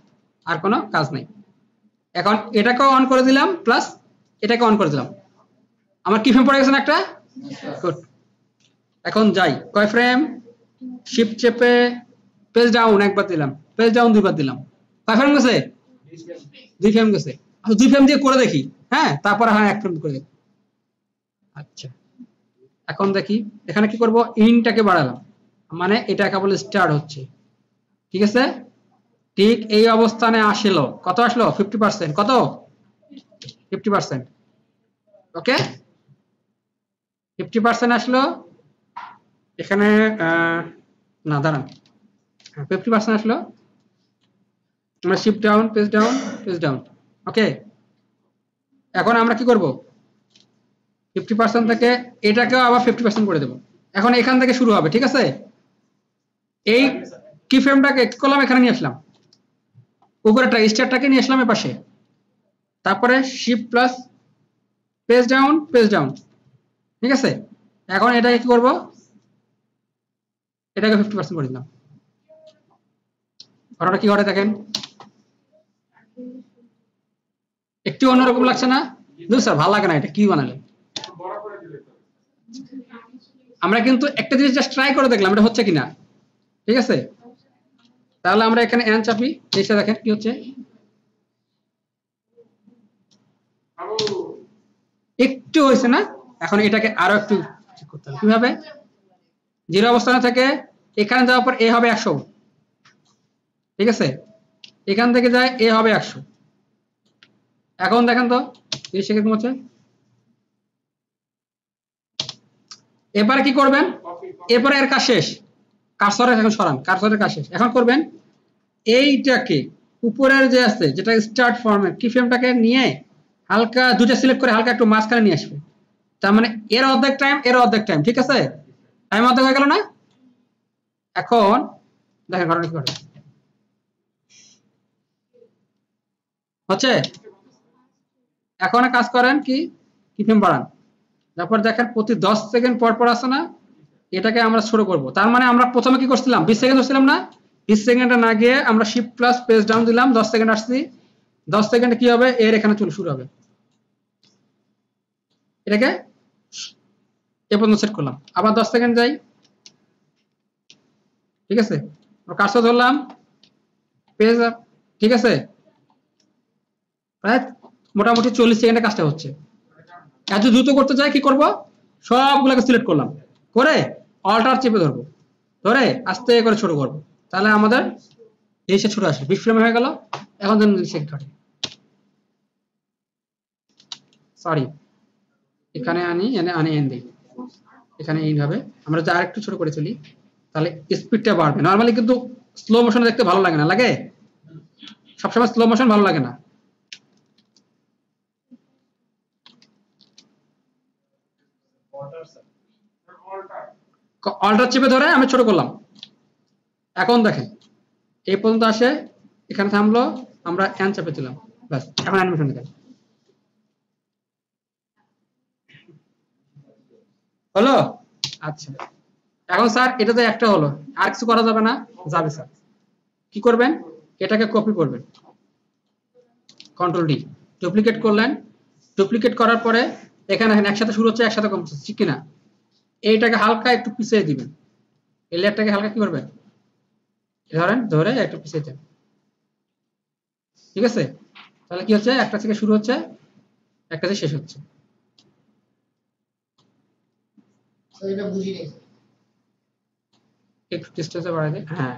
আর কোনো কাজ নাই। এখন এটাকেও অন করে দিলাম, প্লাস এটাকে অন করে দিলাম, আমার কি ফ্রেম পড়ে গেছে না একটা, গুড। এখন যাই, কয় ফ্রেম, শিফট চেপে পেজ ডাউন একবার দিলাম, পেজ ডাউন 2বার দিলাম, কয় ফ্রেম গেছে, 2 ফ্রেম গেছে। আচ্ছা 2 ফ্রেম দিয়ে করে দেখি, হ্যাঁ তারপরে হ্যাঁ 1 ফ্রেম করে দেখি। আচ্ছা এখন দেখি এখানে কি করব, ইনটাকে বাড়ালাম, মানে এটা কেবল স্টার্ট হচ্ছে, ঠিক আছে। ঠিক এই অবস্থানে আসলো, কত আসলো, 50%, কত 50%, ওকে 50% আসলো। এখানে না দাঁড়ান, 50% আসলো, আমরা shift down, page down, page down, okay. এখন আমরা কি করব, 50% থেকে এটাকেও আবার 50% করে দেব। এখন এখান থেকে শুরু হবে, ঠিক আছে। এই কি ফ্রেমটাকে কি করলাম, এখানে নিয়ে আসলাম, উপরেটা স্টারটাকে নিয়ে আসলাম এর পাশে, তারপরে শিফট প্লাস পেজ ডাউন, ঠিক আছে। এখন এটাকে কি করব, এটাকে 50% করে দিলাম। ঘটনাটা কি ঘটে দেখেন, একটু অন্যরকম লাগছে না, স্যার ভালো লাগে না, এটা কি বানালেন। আমরা কিন্তু একটা জিনিস জাস্ট ট্রাই করে দেখলাম এটা হচ্ছে কিনা, ঠিক আছে। তাহলে আমরা এখানে এন চাপি, এসে দেখেন কি হচ্ছে, একটু হয়েছে না। এখন এটাকে আরো একটু ঠিক করতে হবে, কিভাবে, 0 অবস্থানে থেকে এখানে যাওয়ার পর এ হবে 100, ঠিক আছে। এখান থেকে যায় এ হবে 100। এখন দেখেন তো এই সেকেন্ড হচ্ছে, এবারে কি করবেন, এরপরে এর কাজ শেষ, কার্সরের এখন সরান, কার্সরের কাজ শেষ। এখন করবেন এইটাকে উপরের যে আছে যেটা স্টার্ট ফরম্যাট কি ফ্রেমটাকে নিয়ে হালকা দুটো সিলেক্ট করে হালকা একটু মাঝখানে নিয়ে আসবে, তার মানে এর অর্ধেক টাইম, এর অর্ধেক টাইম, ঠিক আছে, টাইম অর্ধেক হয়ে গেল না। এখন দেখেন ঘটনা কি ঘটে হচ্ছে, এখন কাজ করেন কি ফ্রেম বাড়ান, তারপর দেখেন প্রতি 10 সেকেন্ড পর পর আসে না, এটাকে আমরা ছোট করব। তার মানে আমরা প্রথমে কি করছিলাম, 20 সেকেন্ড ধরছিলাম না, 20 সেকেন্ডে না গিয়ে আমরা শিফট প্লাস পেজ ডাউন দিলাম, 10 সেকেন্ড আসছি, 10 সেকেন্ডে কি হবে, এর এখানে চলে শুরু হবে, এটাকে এ পর্যন্ত সেট করলাম, আবার 10 সেকেন্ড যাই, ঠিক আছে, কার্সর ধরলাম, পেজ আপ, ঠিক আছে, প্রায় মোটামুটি 40 সেকেন্ডে কাজটা হচ্ছে। এত দ্রুত করতে চাই কি করব, সবগুলোকে সিলেক্ট করলাম, করে অল্টার চেপে ধরবো, ধরে আস্তে করে ছোট করবো, তাহলে আমাদের জিনিসটা ছোট আসে, 20 ফ্রেম হয়ে গেল। এখন যেন সেট ঘটে, সরি এখানে আনি, আনি এন দিই, এখানে ইন হবে। আমরা যদি আরেকটু ছোট করে চলি তাহলে স্পিডটা বাড়বে। নরমালি কিন্তু স্লো মোশনে দেখতে ভালো লাগে না, লাগে? সবসময় স্লো মোশন ভালো লাগে না। অল্টার চেপে ধরে আমি ছোট করলাম। এখন দেখেন এই পর্যন্ত আসে, এখানে থামলো, আমরা এন চেপে দিলাম, ব্যাস এখন অ্যানিমেশন দেখেন হলো। আচ্ছা এখন স্যার এটাতে একটা হলো, আর কিছু করা যাবে না? যাবে স্যার। কি করবেন, এটাকে কপি করবেন, কন্ট্রোল ডি, ডুপ্লিকেট করলেন। ডুপ্লিকেট করার পরে এখানে একসাথে শুরু হচ্ছে একসাথে কমছে, ঠিক কিনা? এইটাকে হালকা একটু পিছিয়ে দিবেন, এই লেয়ারটাকে হালকা কি করবেন, ধরেন ধরে একটু পিছিয়ে দেন, ঠিক আছে? তাহলে কি হচ্ছে, একটা থেকে শুরু হচ্ছে একটা থেকে শেষ হচ্ছে। এটা বুঝি নেই। একটু ডিসটেন্সে বাড়াই দিই, হ্যাঁ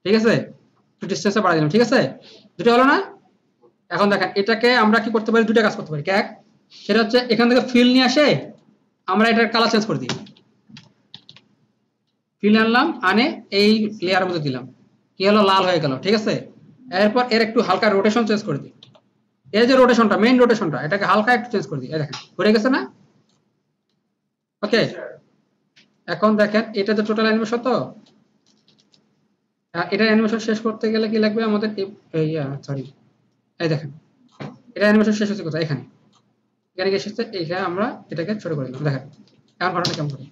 ঠিক আছে, একটু ডিসটেন্সে বাড়াই দিলাম, ঠিক আছে? দুটো হলো না? এখন দেখেন এটাকে আমরা কি করতে পারি, দুটো কাজ করতে পারি। এক, সেটা হচ্ছে এখান থেকে ফিল নিয়ে আসে আমরা এটার কালার চেঞ্জ করে দিই, ফিল আনলাম, আনে এই লেয়ারের মধ্যে দিলাম, কি হলো, লাল হয়ে গেল, ঠিক আছে? এরপর এর একটু হালকা রোটেশন চেঞ্জ করে দিই, এই যে রোটেশনটা, মেইন রোটেশনটা, এটাকে হালকা একটু চেঞ্জ করে দিই, এই দেখেন ঘুরে গেছে না? ওকে, এখন দেখেন এটা তো টোটাল অ্যানিমেশন, তো এটা অ্যানিমেশন শেষ করতে গেলে কি লাগবে আমাদের, সরি এই দেখেন এটা অ্যানিমেশন শেষ হচ্ছে কোথায়, এখানে, এখানে গিয়ে শেষ হচ্ছে, এইখানে আমরা এটাকে ছোট করে দিলাম, দেখেন এখন ঘটনা কেমন করে।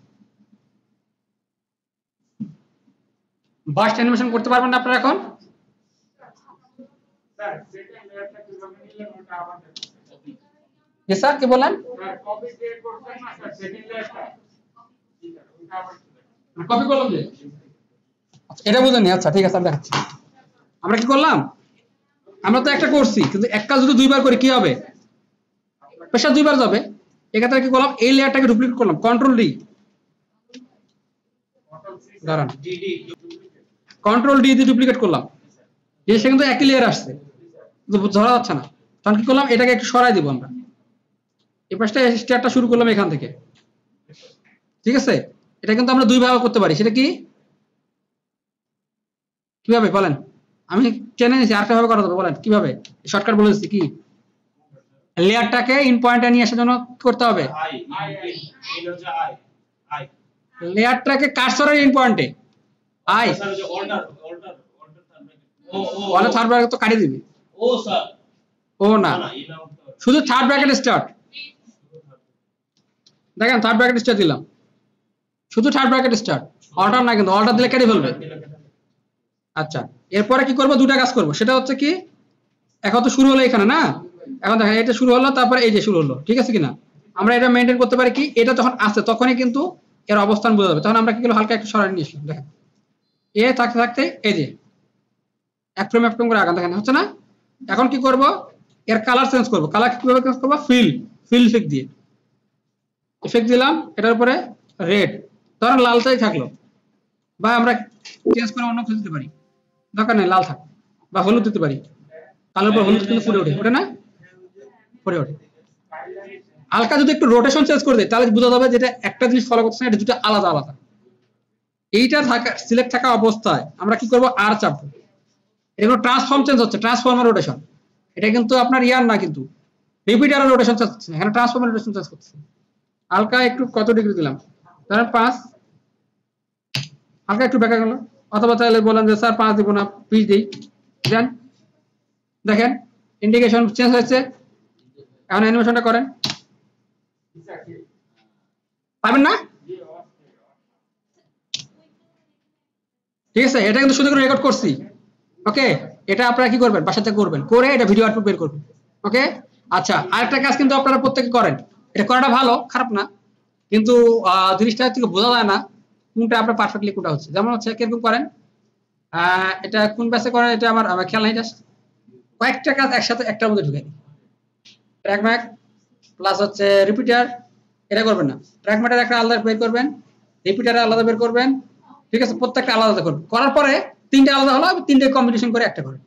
বাস্ট অ্যানিমেশন করতে পারবেন না আপনারা এখন? স্যার সেকেন্ড লেয়ারটা কিভাবে নিলেন ওটা আবার দেখুন। জি স্যার, কি বলেন? স্যার কপি ক্রিয়েট করছেন না স্যার সেকেন্ড লেয়ারটা, ঠিক আছে ওটা আবার কপি করলাম যে, আচ্ছা এটা বুঝেননি, আচ্ছা ঠিক আছে আমি দেখাচ্ছি। আমরা কি করলাম, আমরা তো একটা করছি, কিন্তু এক কাজ যদি দুইবার করি কি হবে, প্রেসার দুইবার যাবে। এক্ষেত্রে কি করলাম, এই লেয়ারটাকে ডুপ্লিকেট করলাম, কন্ট্রোল ডি, দাঁড়ান, কন্ট্রোল ডি দিয়ে ডুপ্লিকেট করলাম, জিনিসটা কিন্তু একই লেয়ার আসছে, কিন্তু ধরা যাচ্ছে না। তখন কি করলাম, এটাকে একটু সরাই দিব আমরা, এই পাশটা স্টারটা শুরু করলাম এখান থেকে, ঠিক আছে? এটা কিন্তু আমরা দুইভাবে করতে পারি, সেটা কি, কিভাবে বলেন? আমি টেনে নিয়েছি, আরেকটা ভাবে করা যাবে, বলেন কিভাবে? শর্টকাট বলে দিচ্ছি, কি লেয়ারটাকে ইন পয়েন্টে নিয়ে আসার জন্য কি করতে হবে, আই এই হচ্ছে আই আই লেয়ারটাকে কার্সরের ইন পয়েন্টে, আই স্যার যে অল্টার ও ওয়ালে থার্ড ব্র্যাকেট তো কাটিয়ে দিবি, ও স্যার ও না, না এই নাম তো শুধু থার্ড ব্র্যাকেট স্টার্ট, দেখেন থার্ড ব্র্যাকেট স্টার্ট দিলাম, শুধু থার্ড ব্র্যাকেট স্টার্ট, অল্টার না, কিন্তু অল্টার দিলে কেটে ফেলবে। আচ্ছা এরপরে কি করব, দুটা কাজ করব, সেটা হচ্ছে কি, এখন তো শুরু হলো এখানে না, এখন দেখেন এটা শুরু হলো, তারপরে এই যে শুরু হলো, ঠিক আছে কিনা? আমরা এটা মেইনটেইন করতে পারি কি, এটা যখন আসছে তখনই কিন্তু এর অবস্থান বোঝা যাবে, তখন আমরা কি করব, হালকা একটু সরাই নিয়ে আসলাম, দেখেন এ থাকতে থাকতে এই যে এক ফ্রেম করে আগান, দেখেন হচ্ছে না? এখন কি করব, এর কালার চেঞ্জ করব, কালার কিভাবে চেঞ্জ করব, ফিল ইফেক্ট দিয়ে ইফেক্ট দিলাম, এটার উপরে রেড, ধরেন লালটাই থাকলো, বা আমরা চেঞ্জ করে অন্য কিছু দিতে পারি, দরকার নেই লাল থাক, বা হলুদ দিতে পারি, কালোর পর হলুদ কিন্তু ফুটে ওঠে, ওঠে না? ফুটে ওঠে। হালকা যদি একটু রোটেশন চেঞ্জ করে দেয় তাহলে বোঝা যাবে যেটা একটা জিনিস ফলো করছে না, এটা দুটো আলাদা আলাদা। এইটা থাকা সিলেক্ট থাকা অবস্থায় আমরা কি করব, আর চাপবো, এগুলো ট্রান্সফর্ম চেঞ্জ হচ্ছে, ট্রান্সফর্মার রোটেশন, এটা কিন্তু আপনার ইয়ার না, কিন্তু রিপিটার রোটেশন চেঞ্জ হচ্ছে, এখানে ট্রান্সফর্মার রোটেশন চেঞ্জ করছে। হালকা একটু কত ডিগ্রি দিলাম, ধরেন 5, হালকা একটু বেঁকা গেল, অথবা তাহলে বলেন যে স্যার 5 দিব না, 20 দিই, দেন দেখেন ইন্ডিকেশন চেঞ্জ হয়েছে। এখন অ্যানিমেশনটা করেন, পাবেন না? ঠিক আছে, এটা কিন্তু শুধু করে রেকর্ড করছি, ওকে? এটা আপনারা কি করবেন, বাসাতে করবেন, করে এটা ভিডিও আউটপুট বের করবেন, ওকে? আচ্ছা আরেকটা কাজ কিন্তু আপনারা প্রত্যেকে করেন, এটা করাটা ভালো, খারাপ না, কিন্তু জিনিসটা থেকে বোঝা যায় না কোনটা আপনার পারফেক্টলি কোনটা হচ্ছে। যেমন হচ্ছে কিরকম করেন, এটা কোন ব্যাচে করেন এটা আমার খেয়াল নাই, জাস্ট কয়েকটা কাজ একসাথে একটার মধ্যে ঢুকে দিই, ট্র্যাক ম্যাক প্লাস হচ্ছে রিপিটার, এটা করবেন না, ট্র্যাক ম্যাটার একটা আলাদা বের করবেন, রিপিটার আলাদা বের করবেন, ঠিক আছে, প্রত্যেকটা আলাদা করবেন, করার পরে তিনটে আলাদা হলো, তিনটে কম্বিনেশন করে একটা করেন,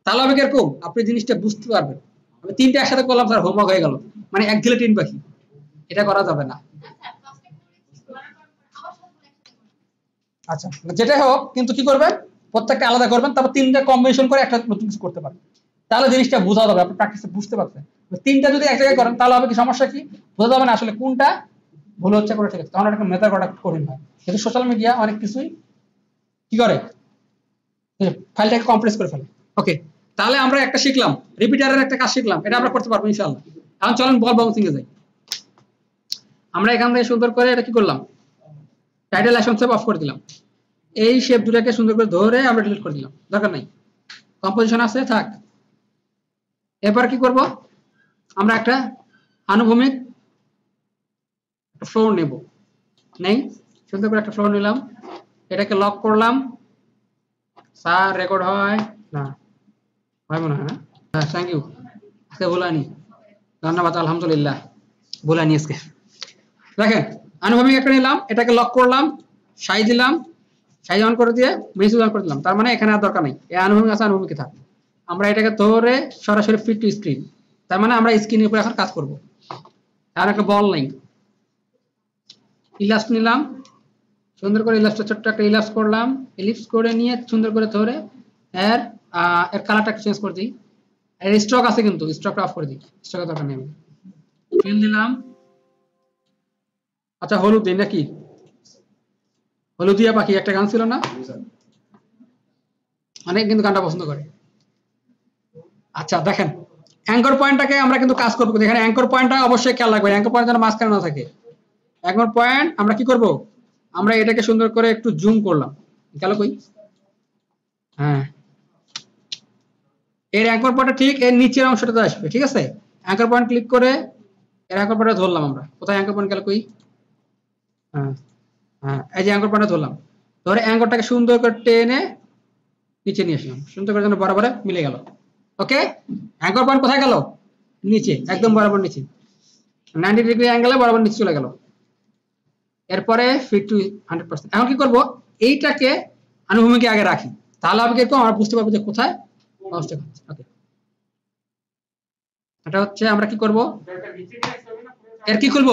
তাহলে হবে এরকম আপনি জিনিসটা বুঝতে পারবেন। আমি তিনটে একসাথে করলাম স্যার, হোমওয়ার্ক হয়ে গেল, মানে এক গিলেটিন বাকি, এটা করা যাবে না। আচ্ছা যেটাই হোক, কিন্তু কি করবেন, প্রত্যেকটা আলাদা করবেন, তারপর তিনটা কম্বিনেশন করে একটা নতুন কিছু করতে পারবেন, তাহলে জিনিসটা বোঝা যাবে, আপনি প্র্যাকটিসে বুঝতে পারছেন। তিনটা যদি এক জায়গায় করেন তাহলে হবে কি, সমস্যা কি, বোঝা যাবে না আসলে কোনটা ভুল হচ্ছে করে ঠিক আছে, তখন একটা মেথড করা কঠিন হয়। কিন্তু সোশ্যাল মিডিয়া অনেক কিছুই কি করে, ফাইলটাকে কম্প্রেস করে ফেলে। ওকে, তাহলে আমরা একটা শিখলাম, রিপিটারের একটা কাজ শিখলাম, এটা আমরা করতে পারবো ইনশাআল্লাহ। এখন চলেন বল বাউন্সিং এ যাই। আমরা এখান থেকে সুন্দর করে এটা কি করলাম, টাইটেল অ্যাকশন শেপ অফ করে দিলাম, এই শেপ দুটাকে সুন্দর করে ধরে আমরা ডিলিট করে দিলাম, দরকার নাই, কম্পোজিশন আছে থাক। এবার কি করব, আমরা একটা আনুভূমিক ফ্লোর নেব, নেই, সুন্দর করে একটা ফ্লোর নিলাম, এটাকে লক করলাম। স্যার রেকর্ড হয় না, হয় মনে হয় না, হ্যাঁ থ্যাংক ইউ, আজকে ভুলানি, ধন্যবাদ, আলহামদুলিল্লাহ ভুলানি আজকে। দেখেন আনুভূমিক একটা নিলাম, এটাকে লক করলাম, সাইজ দিলাম, সাইজ অন করে দিয়ে মেসেজ অন করে দিলাম, তার মানে এখানে আর দরকার নেই, এই আনুভূমিক আছে, আনুভূমিক থাক। আমরা এটাকে ধরে সরাসরি ফিট টু স্ক্রিন, তার মানে আমরা স্ক্রিনের উপর এখন কাজ করব। আর একটা বল নেই, ইলাস্ট নিলাম, সুন্দর করে ইলাস্টটা ছোট্ট একটা ইলাস্ট করলাম, ইলিপস করে নিয়ে সুন্দর করে ধরে এর কালারটা চেঞ্জ করে দিই, এর স্ট্রোক আছে কিন্তু স্ট্রোকটা অফ করে দিই, স্ট্রোকের দরকার নেই, ফিল দিলাম। আচ্ছা হলুদ দিই নাকি, হলুদিয়া পাখি একটা গান ছিল না, অনেক কিন্তু গানটা পছন্দ করে। আচ্ছা দেখেন অ্যাঙ্কর পয়েন্টটাকে আমরা কিন্তু কাজ করবো, এখানে অ্যাঙ্কর পয়েন্টটা অবশ্যই খেয়াল রাখবেন, অ্যাঙ্কর পয়েন্ট যেন মাঝখানে না থাকে। অ্যাঙ্কর পয়েন্ট আমরা কি করব, আমরা এটাকে সুন্দর করে একটু জুম করলাম, গেল কই, হ্যাঁ এর অ্যাঙ্কর পয়েন্টটা ঠিক এর নিচের অংশটাতে আসবে, ঠিক আছে, অ্যাঙ্কর পয়েন্ট ক্লিক করে এর অ্যাঙ্কর পয়েন্টটা ধরলাম, আমরা কোথায় অ্যাঙ্কর পয়েন্ট গেল কই, হ্যাঁ হ্যাঁ এই যে অ্যাঙ্কর পয়েন্টটা ধরলাম, ধরে অ্যাঙ্করটাকে সুন্দর করে টেনে নিচে নিয়ে আসলাম, সুন্দর করে যেন বরাবর মিলে গেল। ওকে, অ্যাঙ্কর পয়েন্ট কোথায় গেল, নিচে, একদম বরাবর নিচে, 90 ডিগ্রি অ্যাঙ্গেলে বরাবর নিচে চলে গেল। এরপরে ফিট টু 100%। এখন কি করব, এইটাকে আনুভূমিকে আগে রাখি, তাহলে আমি এরকম আমরা বুঝতে পারবো যে কোথায় মাউসটা ঘুরছে। ওকে, এটা হচ্ছে আমরা কি করব, এর কি করব,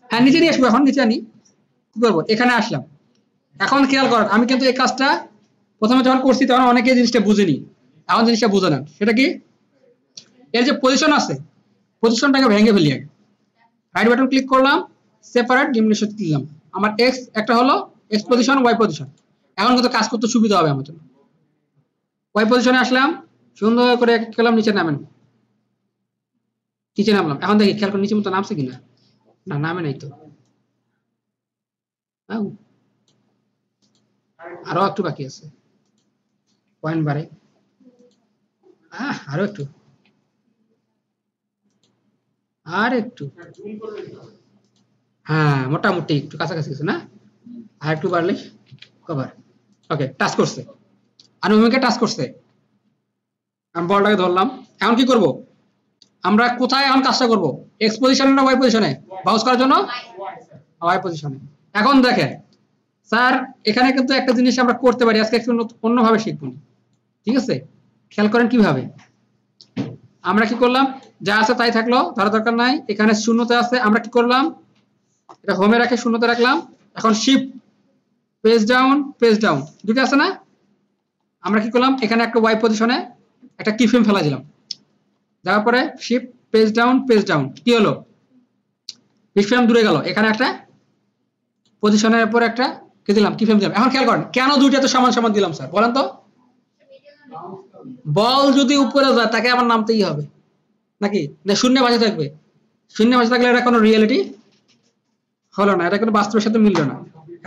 হ্যাঁ নিচে নিয়ে আসবো, এখন নিচে আনি, কি করবো, এখানে আসলাম। এখন খেয়াল করেন আমি কিন্তু এই কাজটা প্রথমে যখন করছি তখন অনেকে জিনিসটা বুঝেনি, এখন জিনিসটা বুঝে নেন, সেটা কি, এর যে পজিশন আছে পজিশনটাকে ভেঙে ফেলি আগে, রাইট বাটন ক্লিক করলাম, সেপারেট ডিমিনিশন দিলাম, আমার এক্স একটা হলো, এক্স পজিশন, ওয়াই পজিশন, এখন কিন্তু কাজ করতে সুবিধা হবে আমার জন্য। ওয়াই পজিশনে আসলাম, সুন্দর করে খেলাম, নিচে নামেন, নিচে নামলাম, এখন দেখি খেয়াল করে নিচে মতো নামছে কিনা, না নামে নাই তো, আরো একটু বাকি আছে, পয়েন্ট বাড়ে, আরো একটু, আর একটু, হ্যাঁ মোটামুটি একটু কাছাকাছি কিছু না, আর একটু বাড়লে কভার। ওকে, টাচ করছে, আনুভূমিকে টাচ করছে, আমি বলটাকে ধরলাম। এখন কি করব, আমরা কোথায় এখন কাজটা করব, এক্স পজিশনে না ওয়াই পজিশনে, বাউন্স করার জন্য ওয়াই পজিশনে। এখন দেখেন স্যার এখানে কিন্তু একটা জিনিস আমরা করতে পারি, আজকে একটু অন্যভাবে শিখব, ঠিক আছে, খেয়াল করেন কিভাবে। আমরা কি করলাম, যা আছে তাই থাকলো, ধরা দরকার নাই, এখানে শূন্যতে আছে, আমরা কি করলাম, এটা হোমে রাখে শূন্যতে রাখলাম। এখন শিফট পেজ ডাউন দুটো আছে না, আমরা কি করলাম, এখানে একটা ওয়াই পজিশনে একটা কি ফ্রেম ফেলা দিলাম, দেওয়ার পরে শিফট পেজ ডাউন, কি হলো, কি ফ্রেম দূরে গেল, এখানে একটা পজিশনের উপর একটা কি দিলাম, কি ফ্রেম দিলাম। এখন খেয়াল করেন কেন দুইটা তো সমান সমান দিলাম স্যার, বলেন তো, বল যদি উপরে যায় তাকে আমার নামতেই হবে নাকি, না শূন্য বাজে থাকবে, শূন্য বাজে থাকলে এটা কোনো রিয়েলিটি হলো না, এটা কোনো বাস্তবের সাথে মিললো না।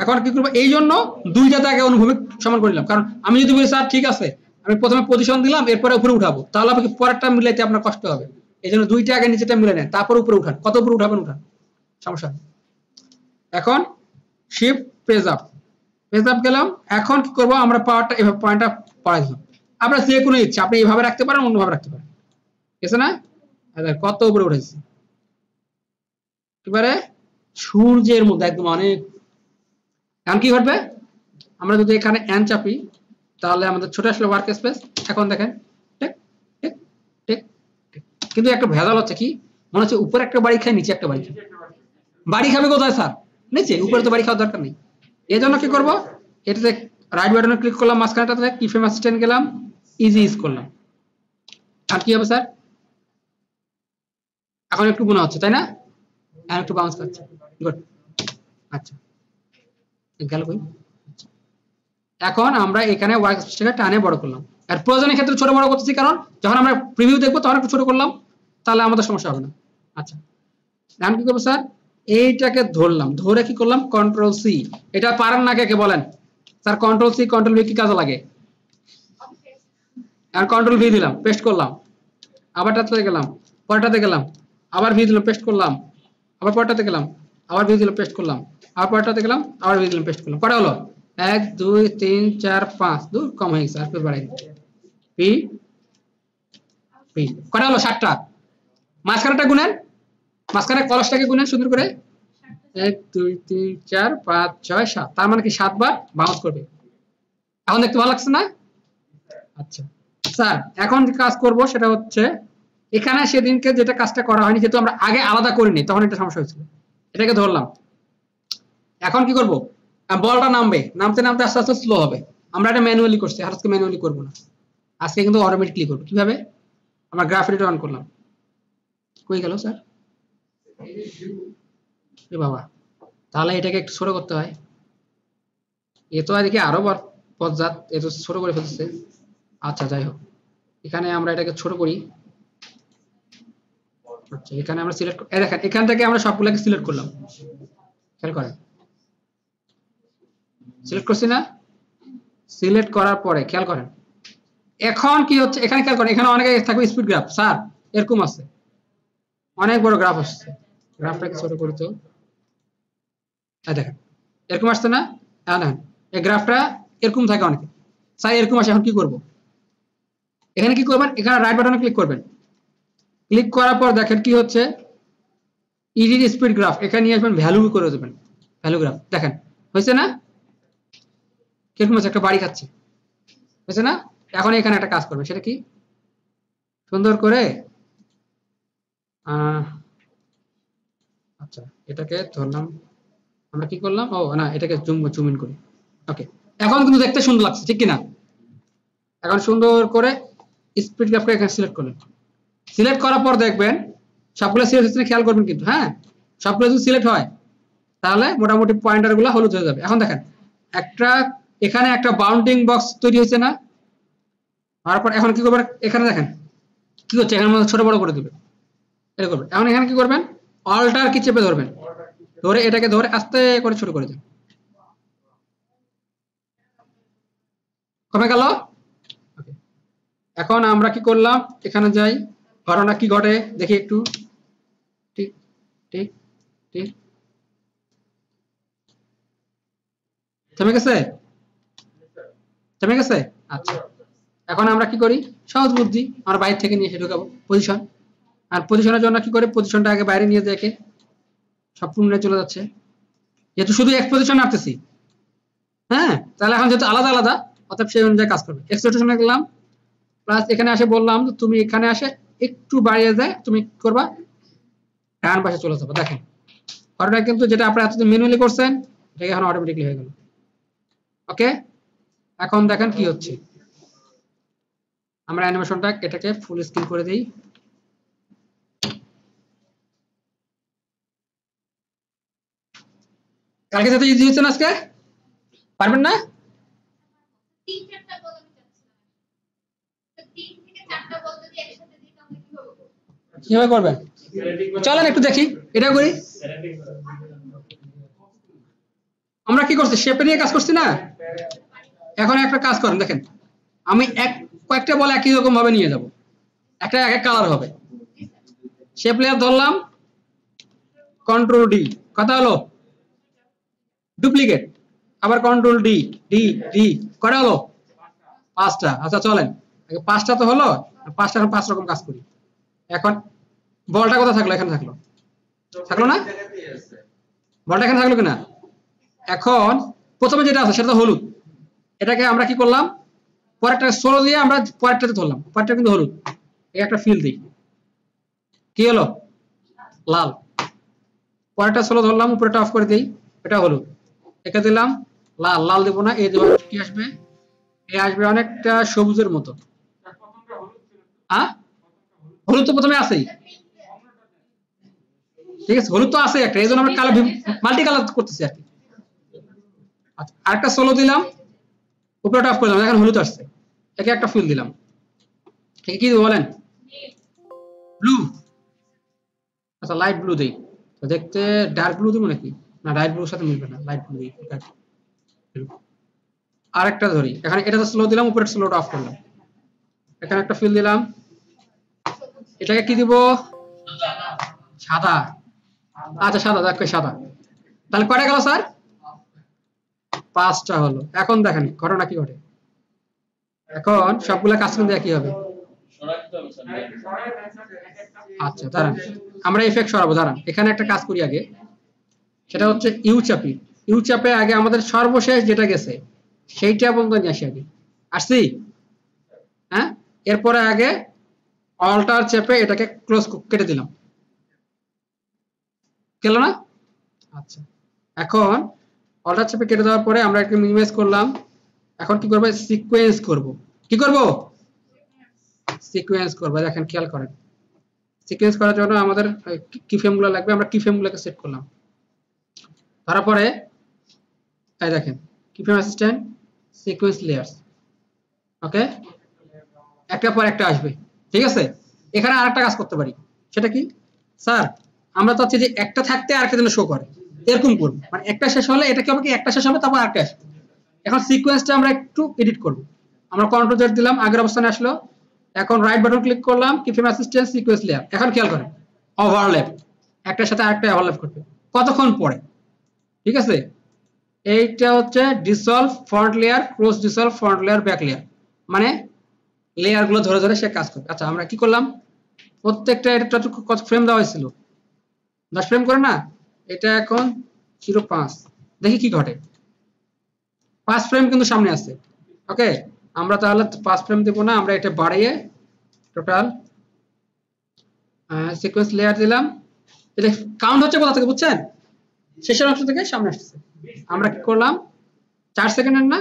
এখন কি করবো, এই জন্য দুইটাতে আগে অনুভূমিক সমান করে দিলাম, কারণ আমি যদি বলি স্যার ঠিক আছে আমি প্রথমে পজিশন দিলাম এরপরে উপরে উঠাবো, তাহলে আপনাকে পরেরটা মিলাইতে আপনার কষ্ট হবে, এই জন্য দুইটা আগে নিচেটা মিলে নেন, তারপর উপরে উঠান, কত উপরে উঠাবেন উঠান, সমস্যা। এখন শিফট পেজ আপ গেলাম। এখন কি করবো, আমরা পাওয়ারটা এভাবে পয়েন্টটা পাড়াই দিলাম, আপনার যে কোনো ইচ্ছা আপনি এইভাবে রাখতে পারেন, অন্যভাবে রাখতে পারেন, ঠিক আছে না, কত উপরে উঠেছি, এবারে সূর্যের মধ্যে একদম অনেক। এখন কি ঘটবে, আমরা যদি এখানে এন চাপি তাহলে আমাদের ছোট আসলে ওয়ার্ক স্পেস। এখন দেখেন ঠিক ঠিক ঠিক ঠিক। কিন্তু একটা ভেজাল হচ্ছে কি, মনে হচ্ছে উপরে একটা বাড়ি খায় নিচে একটা বাড়ি খায়। বাড়ি খাবে কোথায় স্যার, নিচে, উপরে তো বাড়ি খাওয়ার দরকার নেই। এই জন্য কি করবো, এটাতে রাইট বাটনে ক্লিক করলাম, মাঝখানটাতে কি ফ্রেম অ্যাসিস্ট্যান্ট গেলাম, ইজি ইউজ করলাম। আর কি হবে স্যার, এখন একটু মনে হচ্ছে তাই না, এখন একটু বাউন্স করছে, গুড। আচ্ছা গেল কই, এখন আমরা এখানে ওয়ার্ক স্পেসটাকে টানে বড় করলাম। আর প্রয়োজনের ক্ষেত্রে ছোট বড় করতেছি, কারণ যখন আমরা প্রিভিউ দেখবো তখন একটু ছোট করলাম, তাহলে আমাদের সমস্যা হবে না। আচ্ছা এখন কি করবো স্যার, এইটাকে ধরলাম, ধরে কি করলাম, কন্ট্রোল সি। এটা পারেন না কে বলেন sir, control C control V কি কাজে লাগে? আর কন্ট্রোল ভি দিলাম, পেস্ট করলাম, আবারটাতে গেলাম, পরেরটাতে গেলাম, আবার ভি দিলাম, পেস্ট করলাম, আবার পরেরটাতে গেলাম, আবার ভি দিলাম, পেস্ট করলাম, আবার পরেরটাতে গেলাম, আবার ভি দিলাম, পেস্ট করলাম। কটা হলো, 1 2 3 4 5, দূর কম হয়ে গেছে, আর একটু বাড়াই পি পি। কটা হলো, 7টা। মাঝখানেটা গুনেন, মাঝখানে কলসটাকে গুনেন সুন্দর করে, 1 2 3 4 5 6 7, তার মানে কি 7 বার বাউন্স করবে। এখন দেখতে ভালো লাগছে না? আচ্ছা স্যার এখন যে কাজ করব সেটা হচ্ছে, এখানে সেদিনকে যেটা কাজটা করা হয়নি, যেহেতু আমরা আগে আলাদা করিনি তখন এটা সমস্যা হয়েছিল, এটাকে ধরলাম। এখন কি করব, বলটা নামবে, নামতে নামতে আস্তে আস্তে স্লো হবে। আমরা এটা ম্যানুয়ালি করছি, আর আজকে ম্যানুয়ালি করব না, আজকে কিন্তু অটোমেটিকলি করব। কিভাবে, আমরা গ্রাফ এডিটর অন করলাম, কই গেল স্যার, এ বাবা, তাহলে এটাকে একটু ছোট করতে হয়। এ তো এদিকে আরো পর্যাপ্ত, এ তো ছোট করে ফেলছে। আচ্ছা যাই হোক, এখানে আমরা এটাকে ছোট করি। আচ্ছা এখানে আমরা সিলেক্ট, দেখেন এখান থেকে আমরা সবগুলোকে সিলেক্ট করলাম, খেয়াল করেন সিলেক্ট করছি না, সিলেক্ট করার পরে খেয়াল করেন এখন কি হচ্ছে, এখানে খেয়াল করেন, এখানে অনেকে থাকবে স্পিড গ্রাফ, স্যার এরকম আছে, অনেক বড় গ্রাফ আসছে, গ্রাফটাকে ছোট করি তো, দেখেন এরকম আসছে না, হ্যাঁ দেখেন এই গ্রাফটা এরকম থাকে অনেকে, স্যার এরকম আসে। এখন কি করব, এখানে কি করবেন, এখানে রাইট বাটনে ক্লিক করবেন, ক্লিক করার পর দেখেন কি হচ্ছে, ইডিট স্পিড গ্রাফ, এখানে নিয়ে আসবেন, ভ্যালু করে দেবেন, ভ্যালু গ্রাফ। দেখেন হয়েছে না, কিরকম হচ্ছে, একটা বাড়ি খাচ্ছে, হয়েছে না? এখন এখানে একটা কাজ করবে, সেটা কি, সুন্দর করে আচ্ছা এটাকে ধরলাম, আমরা কি করলাম, ও না এটাকে জুম ইন করি। ওকে এখন কিন্তু দেখতে সুন্দর লাগছে, ঠিক কিনা? এখন সুন্দর করে স্পিড গ্রাফকে এখানে সিলেক্ট করলেন, সিলেক্ট করার পর দেখবেন সবগুলো সিলেক্ট হচ্ছে, খেয়াল করবেন কিন্তু, হ্যাঁ সবগুলো যদি সিলেক্ট হয় তাহলে মোটামুটি পয়েন্টার গুলো হলুদ হয়ে যাবে। এখন দেখেন একটা এখানে একটা বাউন্ডিং বক্স তৈরি হয়েছে না, তারপর এখন কি করবেন, এখানে দেখেন কি হচ্ছে, এখানে ছোট বড় করে দিবে, এটা করবেন। এখন এখানে কি করবেন, অল্টার কি চেপে ধরবেন, ধরে এটাকে ধরে আস্তে করে ছোট করে দেন, কমে গেল। এখন আমরা কি করলাম, এখানে যাই, ঘটনা কি ঘটে দেখি একটু, ঠিক ঠিক ঠিক, থেমে গেছে, থেমে গেছে। আচ্ছা এখন আমরা কি করি, সহজ বুদ্ধি, আমরা বাইরে থেকে নিয়ে এসে ঢুকাবো পজিশন, আর পজিশনের জন্য কি করে, পজিশনটা আগে বাইরে নিয়ে দেখে সম্পূর্ণ চলে যাচ্ছে, যেহেতু শুধু এক পজিশন আসতেছি, হ্যাঁ তাহলে এখন যেহেতু আলাদা আলাদা, অর্থাৎ সেই অনুযায়ী কাজ করবে। এক্সটেনশনে গেলাম, প্লাস এখানে আসে বললাম তুমি এখানে আসে একটু বাড়িয়ে যায়, তুমি কি করবা, ডান পাশে চলে যাবে। দেখেন ঘটনা কিন্তু যেটা আপনারা এতদিন ম্যানুয়ালি করছেন, এটা এখন অটোমেটিকলি হয়ে গেল। ওকে এখন দেখেন কি হচ্ছে, আমরা অ্যানিমেশনটা এটাকে ফুল স্ক্রিন করে দিই, কালকে যেতে ইজি হচ্ছে না, আজকে পারবেন না, কিভাবে করবেন চলেন একটু দেখি, এটা করি। আমরা কি করছি, শেপে নিয়ে কাজ করছি না, এখন একটা কাজ করেন, দেখেন আমি কয়েকটা বল একই রকম ভাবে নিয়ে যাব, একটা এক এক কালার হবে, শেপ লেয়ার ধরলাম, কন্ট্রোল ডি, কথা হলো, ডুপ্লিকেট, আবার কন্ট্রোল ডি ডি ডি, কটা হলো, 5টা। আচ্ছা চলেন 5টা তো হলো, 5টা এখন 5 রকম কাজ করি। এখন বলটা কোথায় থাকলো, এখানে থাকলো, থাকলো না? বলটা এখানে থাকলো কিনা? এখন প্রথমে যেটা আছে সেটা তো হলুদ, এটাকে আমরা কি করলাম, পরেরটা সোলো দিয়ে আমরা পরেরটাতে ধরলাম, পরেরটা কিন্তু হলুদ, এই একটা ফিল দিই, কি হলো? লাল। পরেরটা সোলো ধরলাম, উপরেটা অফ করে দিই, এটা হলুদ, একে দিলাম লাল, লাল দেবো না, এই দেবো কি আসবে, এ আসবে অনেকটা সবুজের মতো। হলুদ তো প্রথমে আছেই, ঠিক আছে, হলুদ তো আছে একটা, এই জন্য আমরা কালার মাল্টি কালার করতেছি আর কি। আচ্ছা, আরেকটা সোলো দিলাম, উপরেটা অফ করে দিলাম, এখন হলুদ আসছে, একে একটা ফিল দিলাম, একে কি দেবো বলেন? ব্লু। আচ্ছা, লাইট ব্লু দিই, তো দেখতে ডার্ক ব্লু দেবো নাকি? না, লাইট ব্লুর সাথে মিলবে না, লাইট ব্লু দিই। আরেকটা ধরি, এখানে এটা তো স্লো দিলাম, উপরে স্লোটা অফ করলাম, এখানে একটা ফিল দিলাম, এটাকে কি দিব? সাদা। আচ্ছা, সাদা, দেখ সাদা, তাহলে কয়টা গেল স্যার? 5টা হলো। এখন দেখেন ঘটনা কি ঘটে, এখন সবগুলা কাজ কিন্তু একই হবে। আচ্ছা দাঁড়ান, আমরা ইফেক্ট সরাবো, দাঁড়ান এখানে একটা কাজ করি আগে, সেটা হচ্ছে ইউ চাপি, ইউ চাপে আগে আমাদের সর্বশেষ যেটা গেছে সেইটা বন্ধ নিয়ে আসি আগে, আসছি? হ্যাঁ, এরপরে আগে অল্টার চেপে এটাকে ক্লোজ কেটে দিলাম, গেল না? আচ্ছা, এখন অল্টার চেপে কেটে দেওয়ার পরে আমরা একটা মিনিমাইজ করলাম, এখন কি করবো? সিকোয়েন্স করব। কি করব? সিকোয়েন্স করব। দেখেন খেয়াল করেন, সিকোয়েন্স করার জন্য আমাদের কি ফ্রেমগুলো লাগবে, আমরা কি ফ্রেমগুলোকে সেট করলাম, তারপরে এই দেখেন কি ফ্রেম অ্যাসিস্ট্যান্ট সিকোয়েন্স লেয়ারস, ওকে, একটা পর একটা আসবে, ঠিক আছে। এখানে আরেকটা কাজ করতে পারি, সেটা কি স্যার? আমরা চাচ্ছি যে একটা থাকতে আরেকটা যেন শো করে, এরকম করব, মানে একটা শেষ হলে এটা কি হবে, কি একটা শেষ হবে তারপর আরেকটা আসবে। এখন সিকোয়েন্সটা আমরা একটু এডিট করব, আমরা কন্ট্রোল জেড দিলাম, আগের অবস্থানে আসলো, এখন রাইট বাটন ক্লিক করলাম, কি ফ্রেম অ্যাসিস্ট্যান্ট সিকোয়েন্স লেয়ার, এখন খেয়াল করেন ওভারল্যাপ, একটার সাথে আরেকটা ওভারল্যাপ করবে কতক্ষণ পরে, ঠিক আছে। এইটা হচ্ছে dissolve front layer, cross dissolve front layer, back layer, মানে লেয়ার গুলো ধরে ধরে সে কাজ করবে। আচ্ছা, আমরা কি করলাম, প্রত্যেকটা এটা কত ফ্রেম দেওয়া হয়েছিল, 10 ফ্রেম করে না, এটা এখন 0.5, দেখি কি ঘটে, 5 ফ্রেম কিন্তু সামনে আছে, ওকে। আমরা তাহলে 5 ফ্রেম দেবো না, আমরা এটা বাড়িয়ে টোটাল সিকোয়েন্স লেয়ার দিলাম, এটা কাউন্ট হচ্ছে কোথা থেকে বুঝছেন, শেষের অংশ থেকে সামনে আসছে। আমরা কি করলাম, 4 সেকেন্ডের না,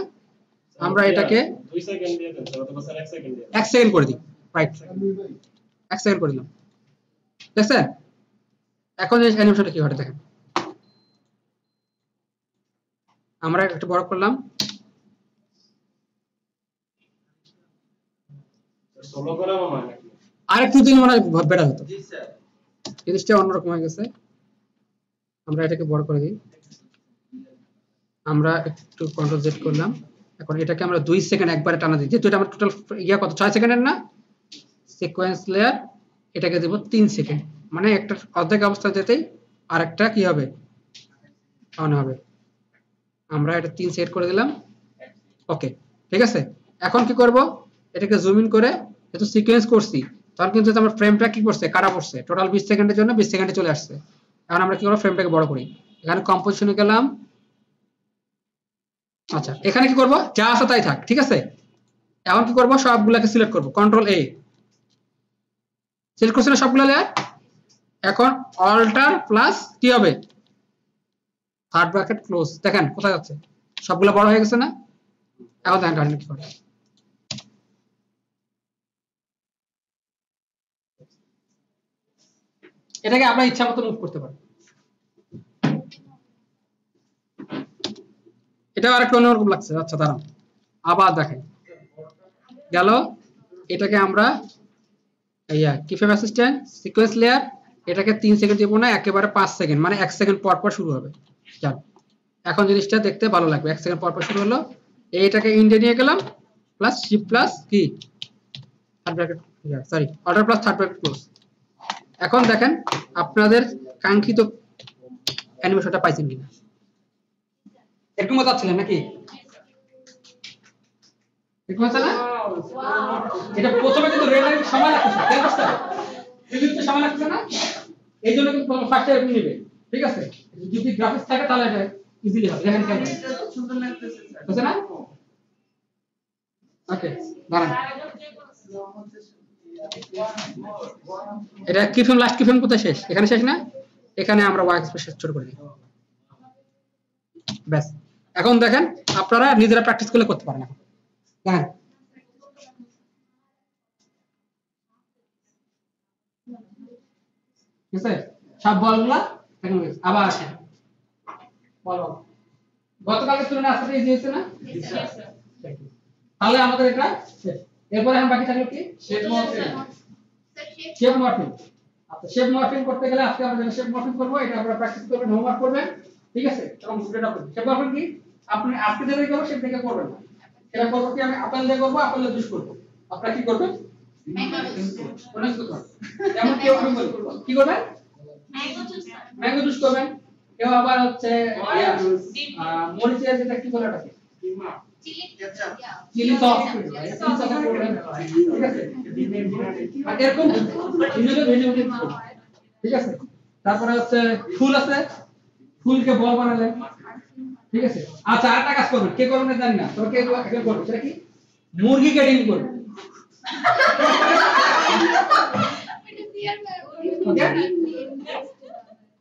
আমরা এটাকে 2 সেকেন্ড দিয়ে দেন, অথবা স্যার 1 সেকেন্ড দিয়ে 1 সেকেন্ড করে দিই, রাইট, 1 সেকেন্ড করে দিলাম, দেখছেন? এখন এই অ্যানিমেশনটা কি ঘটে দেখেন, আমরা একটু বড় করলাম, সোলো করাবো মানে কি? আরেকটু দিন মনে হয় বেটার হতো, জিনিসটা অন্যরকম হয়ে গেছে। আমরা এটাকে বড় করে দিই, আমরা একটু কন্ট্রোল জেড করলাম, এখন এটাকে আমরা 2 সেকেন্ড একবারে টানা দিই, যেহেতু এটা আমার টোটাল ইয়া কত 6 সেকেন্ডের না, সিকোয়েন্স লেয়ার এটাকে দেব 3 সেকেন্ড, মানে একটা অর্ধেক অবস্থা যেতেই আরেকটা কি হবে, অন হবে। আমরা এটা 3 সেট করে দিলাম, ওকে, ঠিক আছে। এখন কি করব, এটাকে জুম ইন করে, যেহেতু সিকোয়েন্স করছি তখন কিন্তু আমার ফ্রেমটা কি করছে, কাটা পড়ছে, টোটাল 20 সেকেন্ডের জন্য 20 সেকেন্ডে চলে আসছে। এখন আমরা কি করব, ফ্রেমটাকে বড় করি, এখানে কম্পোজিশনে গেলাম, আচ্ছা এখানে কি করব, যা আছে তাই থাক, ঠিক আছে। এখন কি করব, সবগুলোকে সিলেক্ট করব, কন্ট্রোল এ, সিলেক্ট করছি না সবগুলো লেয়ার, এখন অল্টার প্লাস কি হবে, থার্ড ব্র্যাকেট ক্লোজ, দেখেন কোথায় যাচ্ছে, সবগুলো বড় হয়ে গেছে না। এখন দেখেন কাহিনী কি করে, এটাকে আপনার ইচ্ছা মতো মুভ করতে পারেন, এটা আরেকটু অন্যরকম লাগছে। আচ্ছা দাঁড়ান, আবার দেখেন গেল, এটাকে আমরা কি ফ্রেম অ্যাসিস্ট্যান্ট সিকোয়েন্স লেয়ার, এটাকে 3 সেকেন্ড দিব না, একেবারে 5 সেকেন্ড, মানে 1 সেকেন্ড পর পর শুরু হবে। যান, এখন জিনিসটা দেখতে ভালো লাগবে, 1 সেকেন্ড পর পর শুরু হলো, এইটাকে ইন্ডে নিয়ে গেলাম, প্লাস শিফট প্লাস কি third bracket, sorry alter plus third bracket close. এখন দেখেন আপনাদের কাঙ্ক্ষিত অ্যানিমেশনটা পাইছেন কিনা, একটু মজা ছিলেন নাকি, একটু মজা না? এটা প্রথমে কিন্তু রেড লাইন সময় লাগছে, দেখতে সময় লাগছে না, এই জন্য কিন্তু ফার্স্টে এরকম নেবে, ঠিক আছে? যদি গ্রাফিক্স থাকে তাহলে এটা ইজিলি হবে। দেখেন কেমন সুন্দর লাগতেছে স্যার। বুঝছেন না? ওকে দাঁড়ান, এটা কি ফিল্ম, লাস্ট কি ফিল্ম কোথায় শেষ? এখানে শেষ না? এখানে আমরা ওয়ার্ক স্পেস ছোট করে দিই, ব্যাস। এখন দেখেন আপনারা নিজেরা প্র্যাকটিস করলে করতে পারেন। এখন দেখেন ঠিক আছে, সব বলগুলা এখন আবার আসে বল। গতকালের তুলনায় আজকে ইজি হয়েছে না? তাহলে আমাদের এটা শেষ। এরপরে এখন বাকি থাকলো কি? Shape morphing. শেপ মর্ফিং, আচ্ছা শেপ মর্ফিং করতে গেলে আজকে আমরা যেটা শেপ মর্ফিং করব এটা আপনারা প্র্যাকটিস করবেন, হোমওয়ার্ক করবেন, ঠিক আছে? এবং ভিডিওটা করবেন। শেপ মর্ফিং কি আপনি আজকে যেটা করবেন সেটা থেকে করবেন না। এটা করব কি, আমি আপেল দিয়ে করব, আপেল জুস করব। আপনারা কি করবেন? অনেক কিছু করবেন। যেমন কেউ আমি বলি কি করবেন? ম্যাঙ্গো জুস করবেন। কেউ আবার হচ্ছে মরিচের যেটা কি বলে ওটাকে চিলি সস করবেন, ঠিক আছে? আর এরকম ঠিক আছে। তারপরে হচ্ছে ফুল আছে, ফুলকে বল বানালেন, ঠিক আছে? আচ্ছা আরেকটা কাজ করবেন, কে করবেন জানি না, তবে কে করবেন সেটা কি? মুরগিকে ডিম করবেন।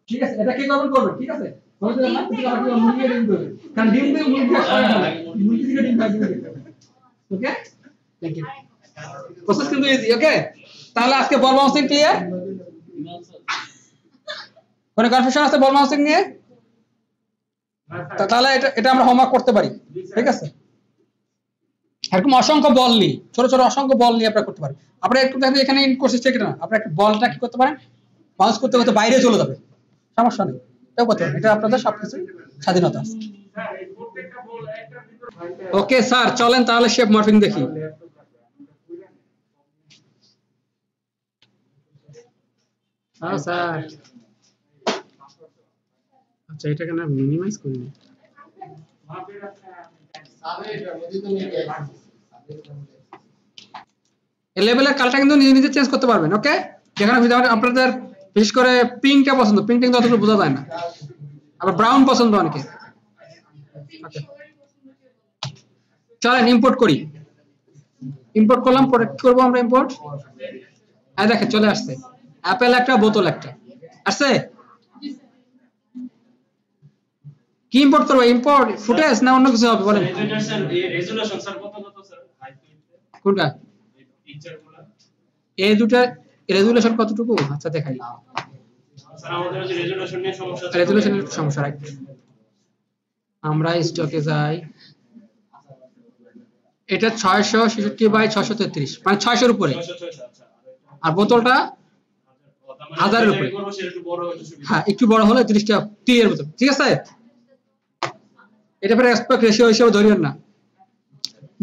ঠিক আছে, এটা কে করবেন, ঠিক আছে? বলতে না তুমি আমাকে মুরগিকে ডিম করবে, কারণ ডিম দিয়ে মুরগি খায় না, মুরগি থেকে ডিম খায়। ওকে, থ্যাংক ইউ। প্রসেস কিন্তু ইজি। ওকে, তাহলে আজকে বল বাউন্সিং ক্লিয়ার? কোনো কনফিউশন আছে বল বাউন্সিং নিয়ে? তাহলে এটা আমরা হোমওয়ার্ক করতে পারি, ঠিক আছে? এরকম অসংখ্য বল নিয়ে, ছোট ছোট অসংখ্য বল নিয়ে আপনারা করতে পারেন। আপনারা একটু দেখেন এখানে ইন কোর্সে চেক না, আপনারা একটা বলটা কি করতে পারেন, বাউন্স করতে করতে বাইরে চলে যাবে, সমস্যা নেই, এটাও করতে পারেন। এটা আপনাদের সবকিছু স্বাধীনতা আছে। স্যার এই প্রত্যেকটা বল একটার ভিতর ওকে স্যার, চলেন তাহলে শেপ মর্ফিং দেখি। হ্যাঁ স্যার, আচ্ছা এটাকে না মিনিমাইজ করি না। এই লেভেলের কালারটা কিন্তু নিজে নিজে চেঞ্জ করতে পারবেন। ওকে, যেখানে আপনাদের বিশেষ করে পিঙ্কটা পছন্দ, পিঙ্ক কিন্তু অতটা বোঝা যায় না, আবার ব্রাউন পছন্দ অনেকে। ওকে চলেন ইম্পোর্ট করি। ইম্পোর্ট করলাম, পরে কি করবো আমরা ইম্পোর্ট? হ্যাঁ দেখেন চলে আসছে, অ্যাপেল একটা, বোতল একটা আসছে। কি ইম্পোর্ট করবো? ইম্পোর্ট ফুটেজ না অন্য কিছু হবে বলেন? রেজুলেশন স্যার কত স্যার? কোনটা? পিকচারগুলো এই দুটো রেজুলেশন কতটুকু? আচ্ছা দেখাই। স্যার আমাদের যে রেজুলেশন নিয়ে সমস্যা আছে, রেজুলেশনের সমস্যা রাইট। আমরা স্টকে যাই, এটা 666 বাই 633, মানে 600 এর উপরে। 606 আচ্ছা। আর বোতলটা 1000 এর উপরে। করব সেটা একটু বড় হইতো সুবিধা। হ্যাঁ একটু বড় হলে 30টা 30 এর বোতল, ঠিক আছে? এটা পরে এক্সপেক্ট রেশিও হিসেবে ধরিয়েন না,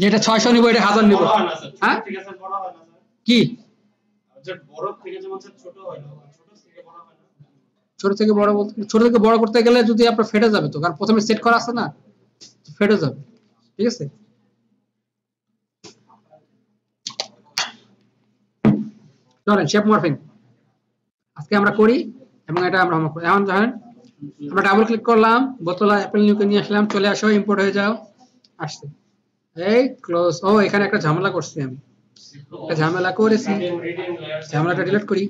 যেটা 600 নিব এটা 1000 নিব। বড় হয় না স্যার, হ্যাঁ ঠিক আছে বড় হয় না স্যার। কি যে বড় থেকে যেমন স্যার ছোট হয় না, ছোট থেকে বড় হয় না। ছোট থেকে বড় বলতে, ছোট থেকে বড় করতে গেলে যদি আপনার ফেটে যাবে তো, কারণ প্রথমে সেট করা আছে না, ফেটে যাবে, ঠিক আছে? চলেন শেপ মর্ফিং আজকে আমরা করি, এবং এটা আমরা হোমওয়ার্ক করি। এখন দেখেন আমরা ডাবল ক্লিক করলাম, বোতল অ্যাপেল নিউকে নিয়ে আসলাম, চলে আসো, ইম্পোর্ট হয়ে যাও, আসছে। এই ক্লোজ। ও এখানে একটা ঝামেলা করছি আমি, একটা ঝামেলা করেছি, ঝামেলাটা ডিলিট করি।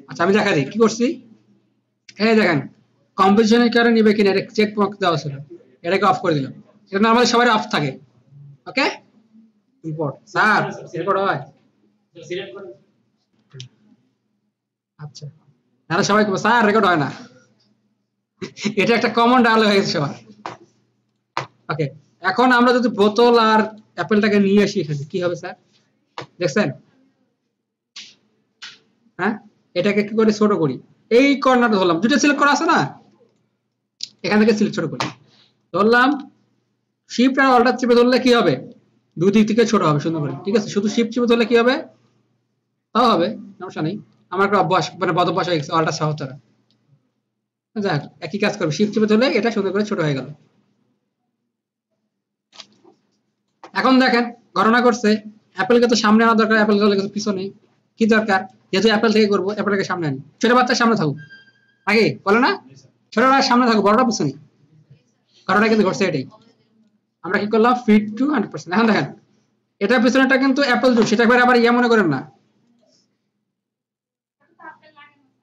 আচ্ছা আমি দেখা দিই কি করছি। এই দেখেন কম্পোজিশনের কারণে নিবে কিনা এটা চেক বক্স দেওয়া ছিল, এটাকে অফ করে দিলাম। এটা নরমালি সবার অফ থাকে। ওকে, ইম্পোর্ট স্যার রেকর্ড হয়। সিলেক্ট করেন। আচ্ছা তাহলে সবাই স্যার রেকর্ড হয় না, এটা একটা কমন ডায়লগ হয়ে গেছে সবার। ওকে, এখন আমরা যদি বোতল আর অ্যাপেলটাকে নিয়ে আসি এখানে, কি হবে স্যার দেখছেন? হ্যাঁ এটাকে কি করে ছোট করি, এই কর্নারটা ধরলাম, দুটো সিলেক্ট করা আছে না, এখান থেকে সিলেক্ট ছোট করি, ধরলাম শিফট আর অল্টার চেপে ধরলে কি হবে, দুই দিক থেকে ছোট হবে সুন্দর করে, ঠিক আছে? শুধু শিফট চেপে ধরলে কি হবে, তাও হবে, সমস্যা নেই। আমার একটা অভ্যাস, মানে বদ অভ্যাস হয়ে গেছে অল্টার সহ তারা। যাক একই কাজ করবে, শিফট চেপে ধরলে এটা সুন্দর করে ছোট হয়ে গেল। এখন দেখেন গণনা করছে, অ্যাপেলকে তো সামনে আনা দরকার, অ্যাপেল চলে গেছে পিছনে, কি দরকার, যেহেতু অ্যাপেল থেকে করবো অ্যাপেলটাকে সামনে আনি, ছোট বাচ্চার সামনে থাকুক আগে, বলে না ছোটরা সামনে থাকুক, বড়রা পিছনে। কারণটা কিন্তু ঘটছে এটাই, আমরা কি করলাম ফিট টু 100%। এখন দেখেন এটার পিছনেটা কিন্তু অ্যাপেল জুস, সেটা করে আবার ইয়া মনে করেন না।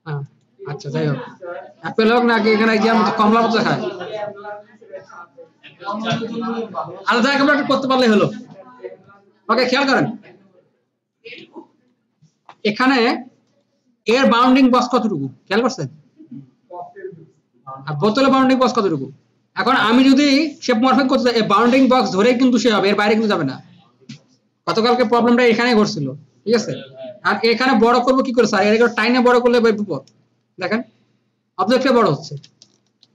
হ্যাঁ আচ্ছা যাই হোক, অ্যাপেল হোক না এখানে গিয়ে আমরা কমলা মতো খাই, আলাদা আমরা একটু করতে পারলে হলো। ওকে খেয়াল করেন এখানে এর বাউন্ডিং বক্স কতটুকু খেয়াল করছেন, আর বোতলের বাউন্ডিং বক্স কতটুকু। এখন আমি যদি শেপ মরফিং করতে চাই, এই বাউন্ডিং বক্স ধরেই কিন্তু সে হবে, এর বাইরে কিন্তু যাবে না। গতকালকে প্রবলেমটা এখানেই ঘটছিল, ঠিক আছে। আর এখানে বড় করবো কি করে স্যার, এর টাইনে বড় করলে বিপদ। দেখেন অবজেক্টে বড় হচ্ছে,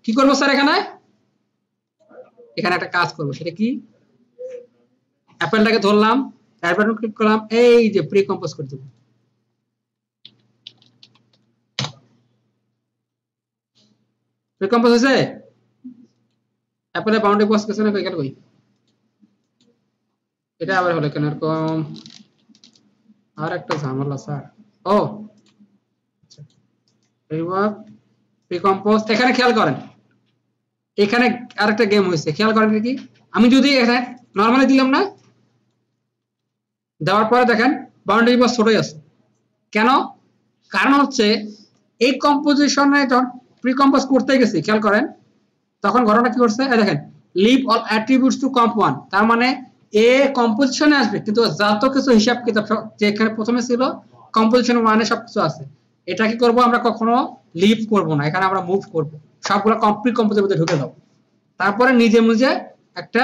কি করবো স্যার এখানে, এখানে একটা কাজ করবো, সেটা কি অ্যাপেলটাকে ধরলাম, তারপর ক্লিক করলাম, এই যে প্রি কম্পোজ করে দেবো। প্রি কম্পোজ হয়েছে, অ্যাপেলের বাউন্ডারি বক্স গেছে না কই গেল কই, এটা আবার হলো কেন এরকম, আর একটা ঝামেলা স্যার। ও আচ্ছা রিমুভ প্রি কম্পোজ, এখানে খেয়াল করেন এখানে আরেকটা গেম হয়েছে, খেয়াল করেন কি, আমি যদি এখানে নরমালি দিলাম না, দেওয়ার পরে দেখেন বাউন্ডারি বক্স ছোটই আছে কেন, কারণ হচ্ছে এই কম্পোজিশনে যখন প্রি কম্পোজ করতে গেছি খেয়াল করেন তখন ঘটনা কি করছে, দেখেন leave all attributes to comp 1, তার মানে এ কম্পোজিশনে আসবে কিন্তু যত কিছু হিসাব কিতাব যেখানে প্রথমে ছিল কম্পোজিশন 1 এ সবকিছু আছে, এটা কি করব আমরা কখনো লিভ করব না, এখানে আমরা মুভ করব, সবগুলো কমপ্লিট কম্পোজের মধ্যে ঢুকে দাও, তারপরে নিজে নিজে একটা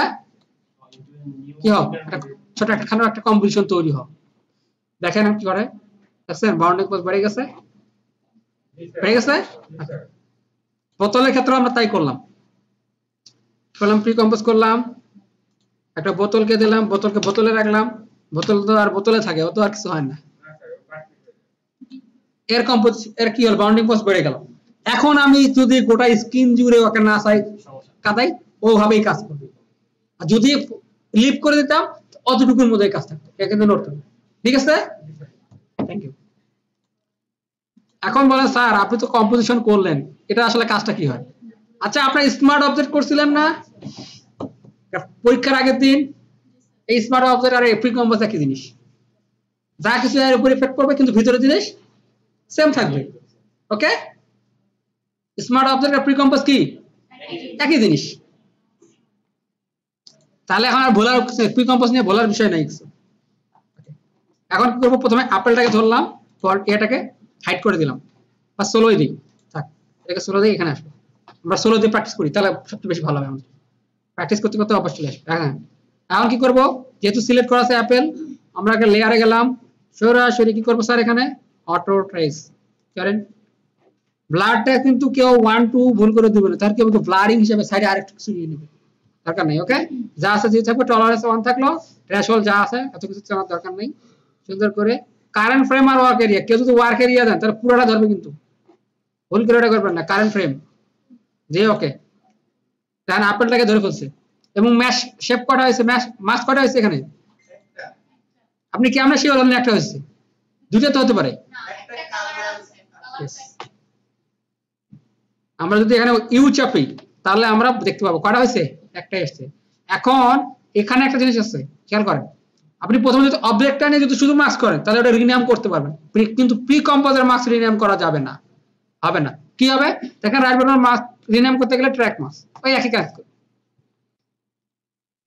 কি হবে, একটা ছোট একটা কম্পোজিশন তৈরি হবে। দেখেন কি করে, দেখছেন বাউন্ডারি বক্স বেড়ে গেছে, বেড়ে গেছে। বোতলের ক্ষেত্রে আমরা তাই করলাম, প্রি কম্পোজ করলাম, একটা বোতলকে দিলাম, বোতলকে বোতলে রাখলাম, বোতল তো আর বোতলে থাকে, ও তো আর কিছু হয় না, এর কম্পোজ এর কি হল বাউন্ডিং বক্স বেড়ে গেল। এখন আমি যদি গোটা স্ক্রিন জুড়ে ওকে না চাই কাটাই, ওভাবেই কাজ করবে, আর যদি লিভ করে দিতাম অতটুকুর মধ্যে কাজ থাকতো, এটা কিন্তু নোট করবেন, ঠিক আছে। Thank you. এখন বলেন স্যার আপনি তো কম্পোজিশন করলেন, এটা আসলে কাজটা কি হয়। আচ্ছা আপনার স্মার্ট অবজেক্ট করছিলেন না পরীক্ষার আগের দিন, এই স্মার্ট অবজেক্ট আর প্রি কম্পোজ একই জিনিস, যা কিছু এর উপর ইফেক্ট করবে কিন্তু ভিতরে জিনিস সেম থাকবে। ওকে স্মার্ট অবজেক্ট আর প্রি কম্পোজ কি একই জিনিস, তাহলে এখন আর ভোলার প্রি কম্পোজ নিয়ে ভোলার বিষয় নাই কিছু। এখন কি করবো, প্রথমে আপেলটাকে ধরলাম, পর এটাকে হাইড করে দিলাম, বা 16 দিই, থাক এটাকে 16 দিয়ে এখানে আসবো, আমরা 16 দিয়ে প্র্যাকটিস করি তাহলে সবচেয়ে বেশি ভালো হবে, আমাদের প্র্যাকটিস করতে করতে অবশ্যই চলে আসবে। হ্যাঁ এখন কি করব, যেহেতু সিলেক্ট করা আছে অ্যাপেল, আমরা একটা লেয়ারে গেলাম, সরাসরি কি করবো স্যার এখানে অটো ট্রেস করেন, ব্লারটা কিন্তু কেউ 1 2 ভুল করে দিবে না, তার কি হবে ব্লারিং হিসেবে সাইডে আরেকটু কিছু নিয়ে নেবে, দরকার নেই। ওকে যা আছে যে থাকবে, টলারেন্স 1 থাকলো, থ্রেশহোল্ড যা আছে এত কিছু জানার দরকার নেই, সুন্দর করে কারেন্ট ফ্রেম আর ওয়ার্ক এরিয়া, কেউ যদি ওয়ার্ক এরিয়া দেন তাহলে পুরোটা ধরবে, কিন্তু ভুল করে এটা করবেন না, কারেন্ট ফ্রেম যে ওকে। তাহলে আপেলটাকে ধরে ফেলছে, এবং ম্যাশ শেপ কটা হয়েছে, মাস কটা হয়েছে এখানে, আপনি কি আমরা শিওর হলেন একটা হয়েছে, দুটো তো হতে পারে। আমরা যদি এখানে ইউ চাপি তাহলে আমরা দেখতে পাবো কটা হয়েছে, একটা এসছে। এখন এখানে একটা জিনিস আছে খেয়াল করেন, আপনি প্রথমে যদি অবজেক্টটা নিয়ে যদি শুধু মার্কস করেন তাহলে ওটা রিনেম করতে পারবেন, কিন্তু প্রি কম্পোজের মার্কস রিনেম করা যাবে না, হবে না। কি হবে দেখেন, রাইট বাটন মার্কস রিনেম করতে গেলে ট্র্যাক মার্কস ওই একই কাজ করে।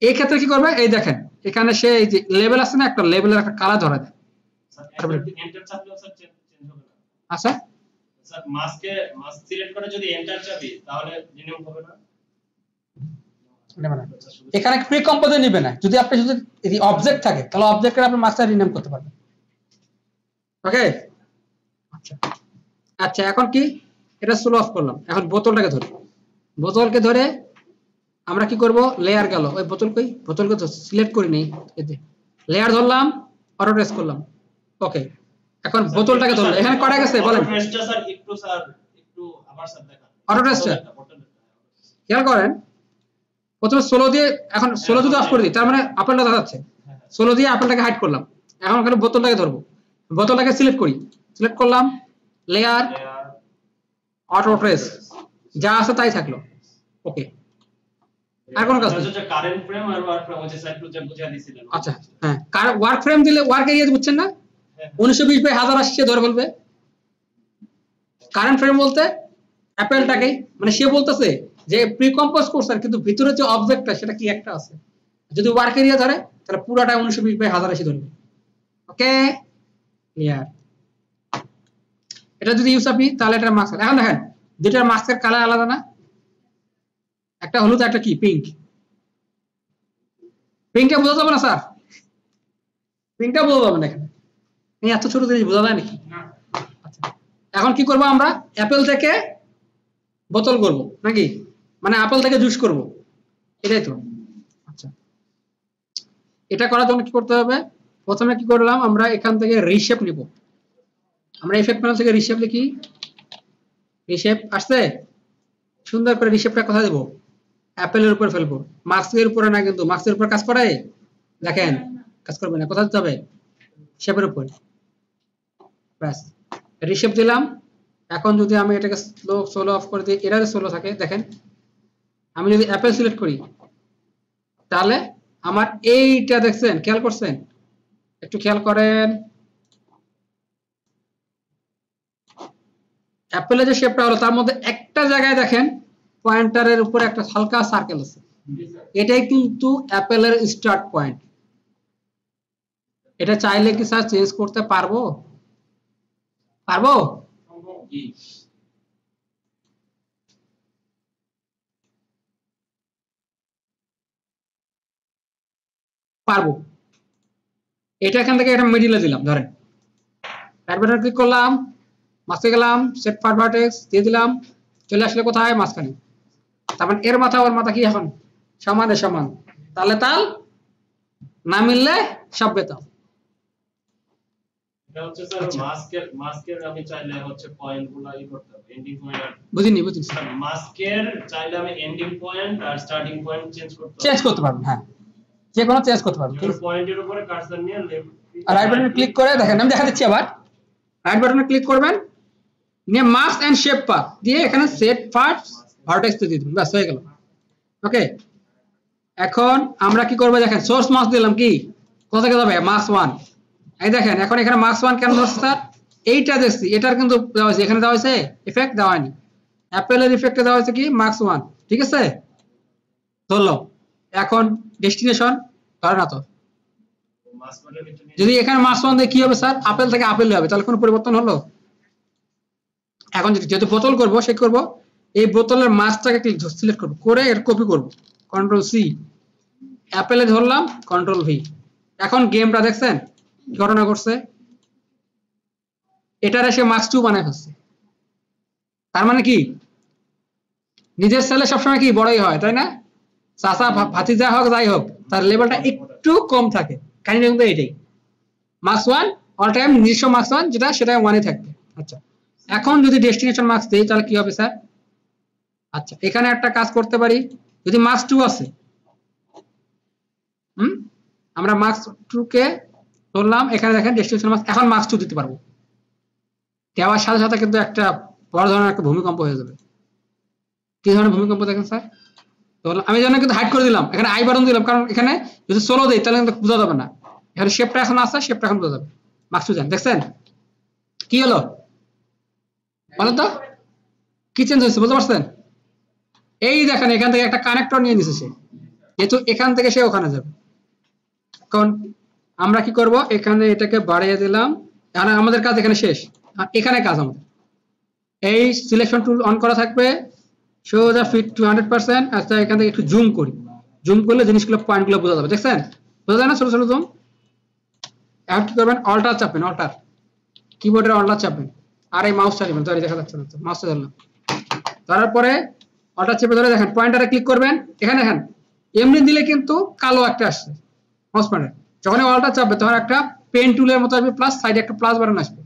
এই ক্ষেত্রে কি করবে, এই দেখেন এখানে সে এই যে লেভেল আছে না, একটা লেভেলের একটা কালার ধরা দেয়, এন্টার চাপলেও স্যার চেঞ্জ হবে না। আচ্ছা স্যার মাস্ক সিলেক্ট করে যদি এন্টার চাপি তাহলে রিনিউ হবে না, এখানে প্রি কম্পোজে নেবে না, যদি আপনি যদি অবজেক্ট থাকে তাহলে অবজেক্টের আপনি মাস্টার রিনেম করতে পারবেন। ওকে আচ্ছা আচ্ছা এখন কি এটা স্লো অফ করলাম, এখন বোতলটাকে ধরি, বোতলকে ধরে আমরা কি করব, লেয়ার গেল, ওই বোতল কই, বোতলকে তো সিলেক্ট করি নেই, এতে লেয়ার ধরলাম, অটো ট্রেস করলাম। ওকে এখন বোতলটাকে ধরলাম, এখানে কটা গেছে বলেন, স্যার একটু আবার স্যার দেখা অটো ট্রেসটা খেয়াল করেন, প্রথমে 16 দিয়ে, এখন 16 যদি অফ করে দিই তার মানে আপেলটা দেখাচ্ছে, 16 দিয়ে আপেলটাকে হাইড করলাম, এখন ওখানে বোতলটাকে ধরবো, বোতলটাকে সিলেক্ট করি, সিলেক্ট করলাম, লেয়ার, অটো ট্রেস, যা আছে তাই থাকলো। ওকে, আর কোনো কাজ নেই। কারেন্ট ফ্রেম আর ওয়ার্ক ফ্রেম হচ্ছে স্যার একটু বুঝিয়ে দিছিলেন। আচ্ছা হ্যাঁ, ওয়ার্ক ফ্রেম দিলে ওয়ার্ক এরিয়া বুঝছেন না, 1920/1080 সে ধরে ফেলবে। কারেন্ট ফ্রেম বলতে অ্যাপেলটাকেই, মানে সে বলতেছে যে প্রিকম্পোজ করছে কিন্তু ভিতরে যে অবজেক্টটা সেটা কি একটা আছে। যদি ওয়ার্ক এরিয়া ধরে তাহলে পুরোটা 1920/1080 ধরবে। Okay clear. এটা যদি ইউজ আপনি তাহলে এটা মাস্ক। এখন দেখেন দুইটার মাস্কের কালার আলাদা না, একটা হলুদ একটা কি পিঙ্ক। পিঙ্কটা বোঝা যাবে না স্যার, পিঙ্কটা বোঝা যাবে না এখানে, এই এত ছোট জিনিস বোঝা যায় নাকি? আচ্ছা এখন কি করবো আমরা, অ্যাপেল থেকে বোতল করব নাকি, মানে আপেল থেকে জুস করব, এটাই তো। আচ্ছা এটা করার জন্য কি করতে হবে, প্রথমে কি করলাম আমরা এখান থেকে রিশেপ নিব। আমরা ইফেক্ট প্যানেল থেকে রিশেপ লিখি, রিশেপ আসছে, সুন্দর করে রিশেপটা কোথায় দেবো, অ্যাপেলের উপর ফেলবো, মাস্কের উপরে না, কিন্তু মাস্কের উপর কাজ করে দেখেন, কাজ করবে না, কোথায় দিতে হবে, শেপের উপর, ব্যাস রিশেপ দিলাম। এখন যদি আমি এটাকে স্লো অফ করে দিই, এরা স্লো থাকে দেখেন, আমি যদি অ্যাপেল সিলেক্ট করি তাহলে আমার এইটা দেখছেন, খেয়াল করছেন, একটু খেয়াল করেন, অ্যাপেলের যে শেপটা হলো তার মধ্যে একটা জায়গায় দেখেন পয়েন্টারের উপরে একটা হালকা সার্কেল আছে, এটাই কিন্তু অ্যাপেলের স্টার্ট পয়েন্ট। এটা চাইলে কি স্যার চেঞ্জ করতে পারবো? পারবো? পারবো। এটা এখান থেকে এটা মিডিলে দিলাম, ধরেন রাইট বাটন ক্লিক করলাম, মাঝে গেলাম, সেট ফার ভার্টেক্স দিয়ে দিলাম, চলে আসলে কোথায়, মাঝখানে। তারপর এর মাথা ওর মাথা কি এখন সমানে সমান, তাহলে তাল না মিললে সব বেতাল। এটা হচ্ছে স্যার মাস্কের আমি চাইলে হচ্ছে পয়েন্টগুলো করতে হবে, এন্ডিং পয়েন্ট। বুঝিনি স্যার মাস্কের চাইলে আমি ending point are starting point change করতে পারবেন, হ্যাঁ যে কোনো চেঞ্জ করতে পারবেন। পয়েন্টের উপরে কার্সর নিয়ে লেফট রাইট বাটনে ক্লিক করে দেখেন, আমি দেখা দিচ্ছি আবার, রাইট বাটনে ক্লিক করবেন, নিয়ে মাস্ক এন্ড শেপ পাথ দিয়ে এখানে সেট পাথ ভার্টেক্স দিয়ে দিবেন, ব্যাস হয়ে গেল। ওকে এখন আমরা কি করব, দেখেন সোর্স মাস্ক দিলাম, কি কোথা থেকে যাবে, মাস্ক 1, এই দেখেন এখন এখানে মাস্ক 1 কেন ধরছে স্যার, এইটা দেখছি, এটার কিন্তু দেওয়া হয়েছে, এখানে দেওয়া হয়েছে ইফেক্ট দেওয়া হয়নি, অ্যাপেলের ইফেক্টে দেওয়া হয়েছে কি মাস্ক 1, ঠিক আছে ধরলো। এখন ডেস্টিনেশন ধরে না তো, যদি এখানে মাস্ক 1 দিয়ে কি হবে স্যার, আপেল থেকে আপেল হবে, তাহলে কোনো পরিবর্তন হলো? এখন যেহেতু বোতল করবো সে করবো এই বোতলের মাস্কটাকে সিলেক্ট করবো, করে এর কপি করবো, কন্ট্রোল সি, অ্যাপেলে ধরলাম, কন্ট্রোল ভি। এখন গেমটা দেখছেন কি ঘটনা করছে, এটার এসে মাস্ক 2 বানায় ফেলছে। তার মানে কি নিজের ছেলে সবসময় কি বড়ই হয়, তাই না, চাচা ভাতিজা হোক যাই হোক তার লেভেলটা একটু কম থাকে, কাহিনী কিন্তু এটাই, মার্কস 1 অল টাইম নিজস্ব মার্কস 1 যেটা সেটা 1 থাকবে। আচ্ছা এখন যদি ডেস্টিনেশন মার্কস দেই তাহলে কি হবে স্যার, আচ্ছা এখানে একটা কাজ করতে পারি, যদি মার্কস 2 আছে, আমরা মার্কস 2 কে ধরলাম, এখানে দেখেন ডেস্টিনেশন মার্কস, এখন মার্কস 2 দিতে পারবো, দেওয়ার সাথে সাথে কিন্তু একটা বড় ধরনের একটা ভূমিকম্প হয়ে যাবে। কি ধরনের ভূমিকম্প দেখেন স্যার, আমি যেন কিন্তু হাইড করে দিলাম, এখানে আই বাটন দিলাম, কারণ এখানে যদি সোলো দেই তাহলে কিন্তু বোঝা যাবে না, এখানে শেপটা এখন আছে, শেপটা এখন বোঝা যাবে। মার্কস 2 দেন, দেখছেন কি হলো বলেন তো, কি চেঞ্জ হয়েছে বুঝতে পারছেন? এই দেখেন এখান থেকে একটা কানেক্টর নিয়ে নিছে সে, যেহেতু এখান থেকে সে ওখানে যাবে। এখন আমরা কি করব, এখানে এটাকে বাড়িয়ে দিলাম, এখন আমাদের কাজ এখানে শেষ, এখানে কাজ আমাদের এই সিলেকশন টুল অন করা থাকবে, শো দ্য ফিট টু 100%। আচ্ছা এখান থেকে একটু জুম করি, জুম করলে জিনিসগুলো পয়েন্টগুলো বোঝা যাবে, দেখছেন বোঝা যায় না, ছোট ছোট জুম। এখন কি করবেন, অল্টার চাপবেন, অল্টার কিবোর্ডের অল্টার চাপবেন, আর এই মাউসটা নেবেন, সরি দেখা যাচ্ছে না, মাউসটা ধরলাম, ধরার পরে অল্টার চেপে ধরে দেখেন পয়েন্টারে ক্লিক করবেন, এখানে দেখেন এমনি দিলে কিন্তু কালো একটা আসছে মাউস পয়েন্টার, যখন অল্টার চাপবে তখন একটা পেন টুলের মতো আসবে, প্লাস সাইডে একটা প্লাস বাটন আসবে,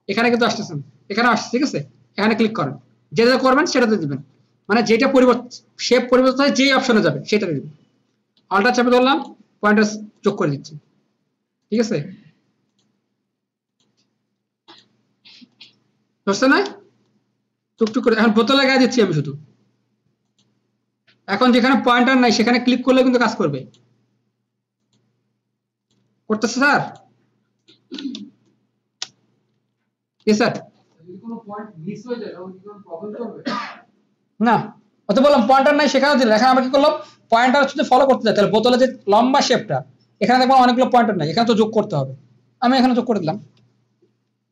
এখানে কিন্তু আসতেছে না, এখানে আসছে, ঠিক আছে এখানে ক্লিক করেন, যেটা করবেন সেটাতে দিবেন, মানে যেটা পরিবর্তন শেপ পরিবর্তন হয় যেই অপশনে যাবে সেটা দিবেন। অল্টার চাপে ধরলাম, পয়েন্টার যোগ করে দিচ্ছি, ঠিক আছে ধরছে না? টুকটুক করে এখন বোতলে গায়ে দিচ্ছি আমি শুধু। এখন যেখানে পয়েন্টার নাই সেখানে ক্লিক করলে কিন্তু কাজ করবে। করতেছে স্যার? স্যার যদি কোনো পয়েন্ট মিস হয়ে যায় তখন কি কোনো প্রবলেম করবে? না, অত বললাম পয়েন্টার নাই সেখানে দিলাম। এখন আমরা কি করলাম, পয়েন্টার যদি ফলো করতে যাই তাহলে বোতলে যে লম্বা শেপটা, এখানে দেখবো অনেকগুলো পয়েন্টার নাই, এখানে তো যোগ করতে হবে। আমি এখানে যোগ করে দিলাম।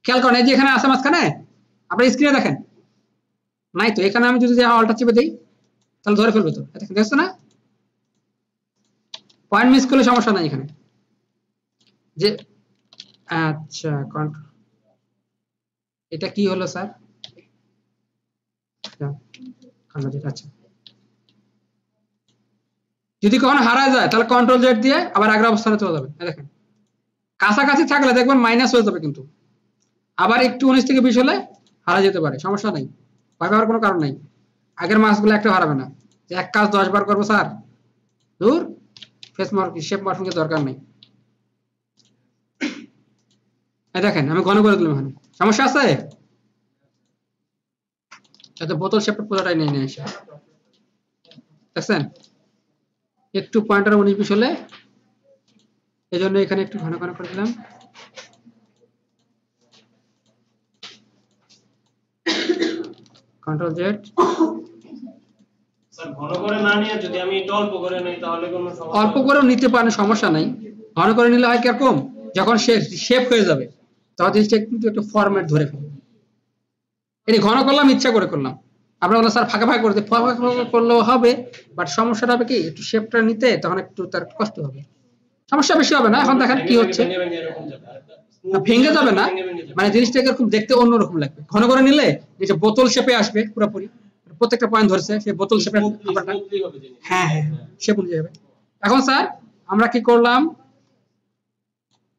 খেয়াল করেন এই যে এখানে আছে মাঝখানে, আপনার স্ক্রিনে দেখেন নাই তো, এখানে আমি যদি অল্টার চেপে দিই তাহলে ধরে ফেলবে তো, দেখছো না? পয়েন্ট মিস করলে সমস্যা নাই এখানে যে। আচ্ছা কন্ট্রোল, এটা কি হলো স্যার? আচ্ছা, যদি কখনো হারা যায় তাহলে কন্ট্রোল জেড দিয়ে আবার আগের অবস্থানে চলে যাবে। দেখেন কাছাকাছি থাকলে দেখবেন মাইনাস হয়ে যাবে, কিন্তু আবার একটু 19 থেকে 20 হলে হারা যেতে পারে, সমস্যা নাই, ভয় পাওয়ার কোনো কারণ নাই। আগের মাসগুলো একটা হারাবে না, যে এক কাজ 10 বার করবো স্যার, দূর, ফেস মার্ক শেপ মার্কিং দরকার নেই। দেখেন আমি ঘন করে দিলাম, এখানে সমস্যা আছে? যাতে বোতল শেপটা পুরোটাই নেই এসে, দেখছেন? একটু পয়েন্টার 19-20 হলে, এই জন্য এখানে একটু ঘন ঘন করে দিলাম। Control Z. স্যার ঘন করে না নিয়ে যদি আমি এটা অল্প করে নেই তাহলে কোনো সমস্যা? অল্প করেও নিতে পারেন, সমস্যা নাই। ঘন করে নিলে হয় কিরকম, যখন শেপ হয়ে যাবে তখন জিনিসটা কিন্তু একটু ফরম্যাট ধরে ফেলবে। এটি ঘন করলাম, ইচ্ছা করে করলাম। আমরা বললাম স্যার ফাঁকা ফাঁকা করতে, ফাঁকা ফাঁকা করলেও হবে, বাট সমস্যাটা হবে কি, একটু শেপটা নিতে তখন একটু তার কষ্ট হবে। সমস্যা বেশি হবে না। এখন দেখেন কি হচ্ছে, ভেঙে যাবে না, মানে জিনিসটা এরকম দেখতে অন্যরকম লাগবে। ঘন করে নিলে যে বোতল শেপে আসবে পুরোপুরি, প্রত্যেকটা পয়েন্ট ধরছে সেই বোতল শেপে। হ্যাঁ হ্যাঁ, শেপ অনুযায়ী হবে। এখন স্যার আমরা কি করলাম,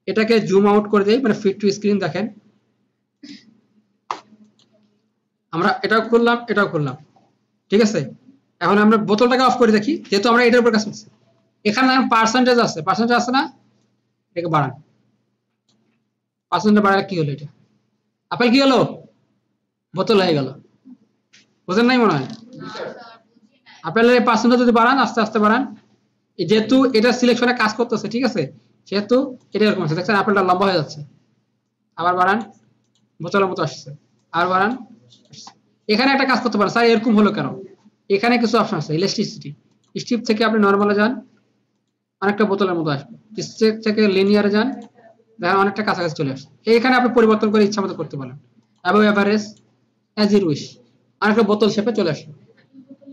এটাকে জুম আউট করে দেই, মানে ফিট টু স্ক্রিন। দেখেন আমরা এটাও করলাম, এটাও করলাম, ঠিক আছে। এখন আমরা বোতলটাকে অফ করে দেখি, যেহেতু আমরা এটার উপর কাজ করছি। এখানে পার্সেন্টেজ আছে, পার্সেন্টেজ আছে না, এটাকে বাড়ান। পার্সেন্টেজ বাড়ালে কি হলো, এটা আপেল কি হলো, বোতল হয়ে গেল। বুঝেন নাই মনে হয়? আপেলের পার্সেন্টেজ যদি বাড়ান, আস্তে আস্তে বাড়ান, যেহেতু এটা সিলেকশনে কাজ করতেছে, ঠিক আছে, সেহেতু এটা এরকম আছে। দেখছেন আপেলটা লম্বা হয়ে যাচ্ছে। আবার বাড়ান, বোতলের মতো আসছে। আর বাড়ান, এখানে একটা কাজ করতে পারেন স্যার, এরকম হলো কেন, এখানে কিছু অপশন আছে, ইলাস্টিসিটি। স্ট্রিপ থেকে আপনি নর্মালে যান, অনেকটা বোতলের মতো আসবে। স্ট্রিপ থেকে লিনিয়ারে যান, দেখেন অনেকটা কাছাকাছি চলে আসছে। এইখানে আপনি পরিবর্তন করে ইচ্ছা মতো করতে পারেন। Above average, as you wish, অনেকটা বোতল শেপে চলে আসবে।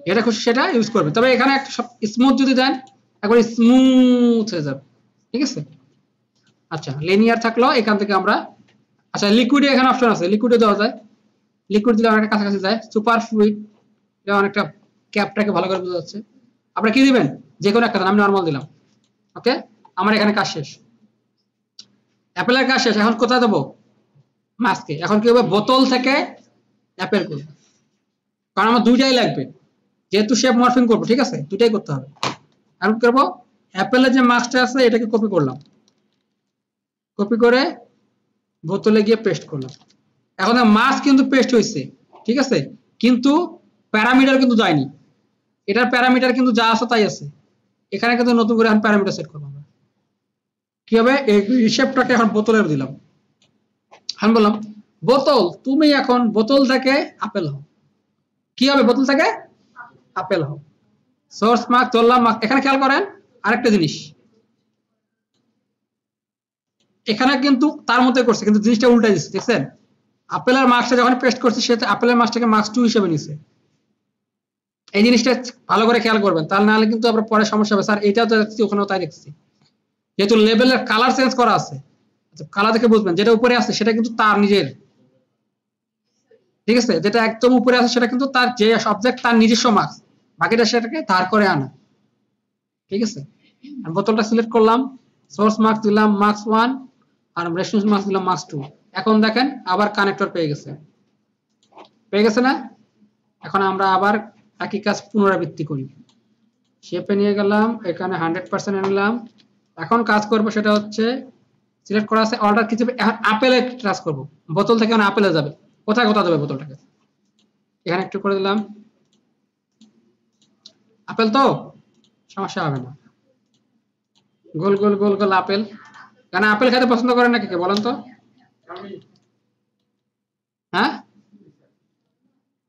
যেটা খুশি সেটা ইউজ করবে। তবে এখানে একটা স্মুথ যদি দেন, একবারে স্মুথ হয়ে যাবে, ঠিক আছে। আচ্ছা লিনিয়ার থাকলো, এখান থেকে আমরা, আচ্ছা লিকুইডে এখানে অপশন আছে, লিকুইডে দেওয়া যায়। লিকুইড দিলে অনেকটা কাছাকাছি যায়। সুপার ফ্লুইড, এটা অনেকটা ক্যাপটাকে ভালো করে বোঝা যাচ্ছে। আপনারা কি দিবেন, যে কোনো একটা দেন, আমি নর্মাল দিলাম। ওকে, আমার এখানে কাজ শেষ, অ্যাপেলের কাজ শেষ। এখন কোথায় দেবো, মাস্কে। এখন কি হবে, বোতল থেকে অ্যাপেল করবো, কারণ আমার দুইটাই লাগবে, যেহেতু শেপ মরফিং করবো, ঠিক আছে, দুটাই করতে হবে। এখন কি করবো, অ্যাপেলের যে মাস্কটা আছে এটাকে কপি করলাম, কপি করে বোতলে গিয়ে পেস্ট করলাম। এখন মাস্ক কিন্তু পেস্ট হয়েছে, ঠিক আছে, কিন্তু প্যারামিটার কিন্তু যায়নি। এটার প্যারামিটার কিন্তু যা আছে তাই আছে। এখানে কিন্তু নতুন করে এখন প্যারামিটার সেট করবো আমরা। কি হবে, এই শেপটাকে এখন বোতলের দিলাম। এখন বললাম বোতল, তুমি এখন বোতল থেকে আপেল হও। কি হবে, বোতল থেকে আপেল হও। সোর্স মার্ক ধরলাম। এখানে খেয়াল করেন আরেকটা জিনিস, এখানে কিন্তু তার মধ্যে করছে, কিন্তু জিনিসটা উল্টাই দিচ্ছে, দেখছেন? আপেলের মার্কসটা যখন পেস্ট করছে, সেটা আপেলের মার্কসটাকে মার্কস 2 হিসেবে নিছে। এই জিনিসটা ভালো করে খেয়াল করবেন, তাহলে নাহলে কিন্তু আবার পরে সমস্যা হবে। স্যার এটাও তো দেখছি, ওখানেও তাই দেখছি। যেহেতু লেভেলের কালার চেঞ্জ করা আছে, কালার দেখে বুঝবেন, যেটা উপরে আছে সেটা কিন্তু তার নিজের, ঠিক আছে। যেটা একদম উপরে আছে সেটা কিন্তু তার যে সাবজেক্ট, তার নিজস্ব মার্কস, বাকিটা সেটাকে ধার করে আনা, ঠিক আছে। বোতলটা সিলেক্ট করলাম, সোর্স মার্কস দিলাম মার্কস 1, আর রেফারেন্স মার্কস দিলাম মার্কস 2। এখন দেখেন আবার কানেক্টর পেয়ে গেছে না? এখন আমরা আবার একই কাজ পুনরাবৃত্তি করি। শেপে নিয়ে গেলাম, এখানে 100% নিলাম। এখন কাজ করব সেটা হচ্ছে, সিলেক্ট করা আছে অর্ডার কিছু, এখন আপেলে টাচ করব। বোতল থেকে এখন আপেলে যাবে, কোথায় কোথায় দেবে বোতলটাকে, এখানে একটু করে দিলাম। আপেল তো সমস্যা হবে না, গোল গোল গোল গোল আপেল। কেন আপেল খেতে পছন্দ করেন না কে বলেন তো? হ্যাঁ,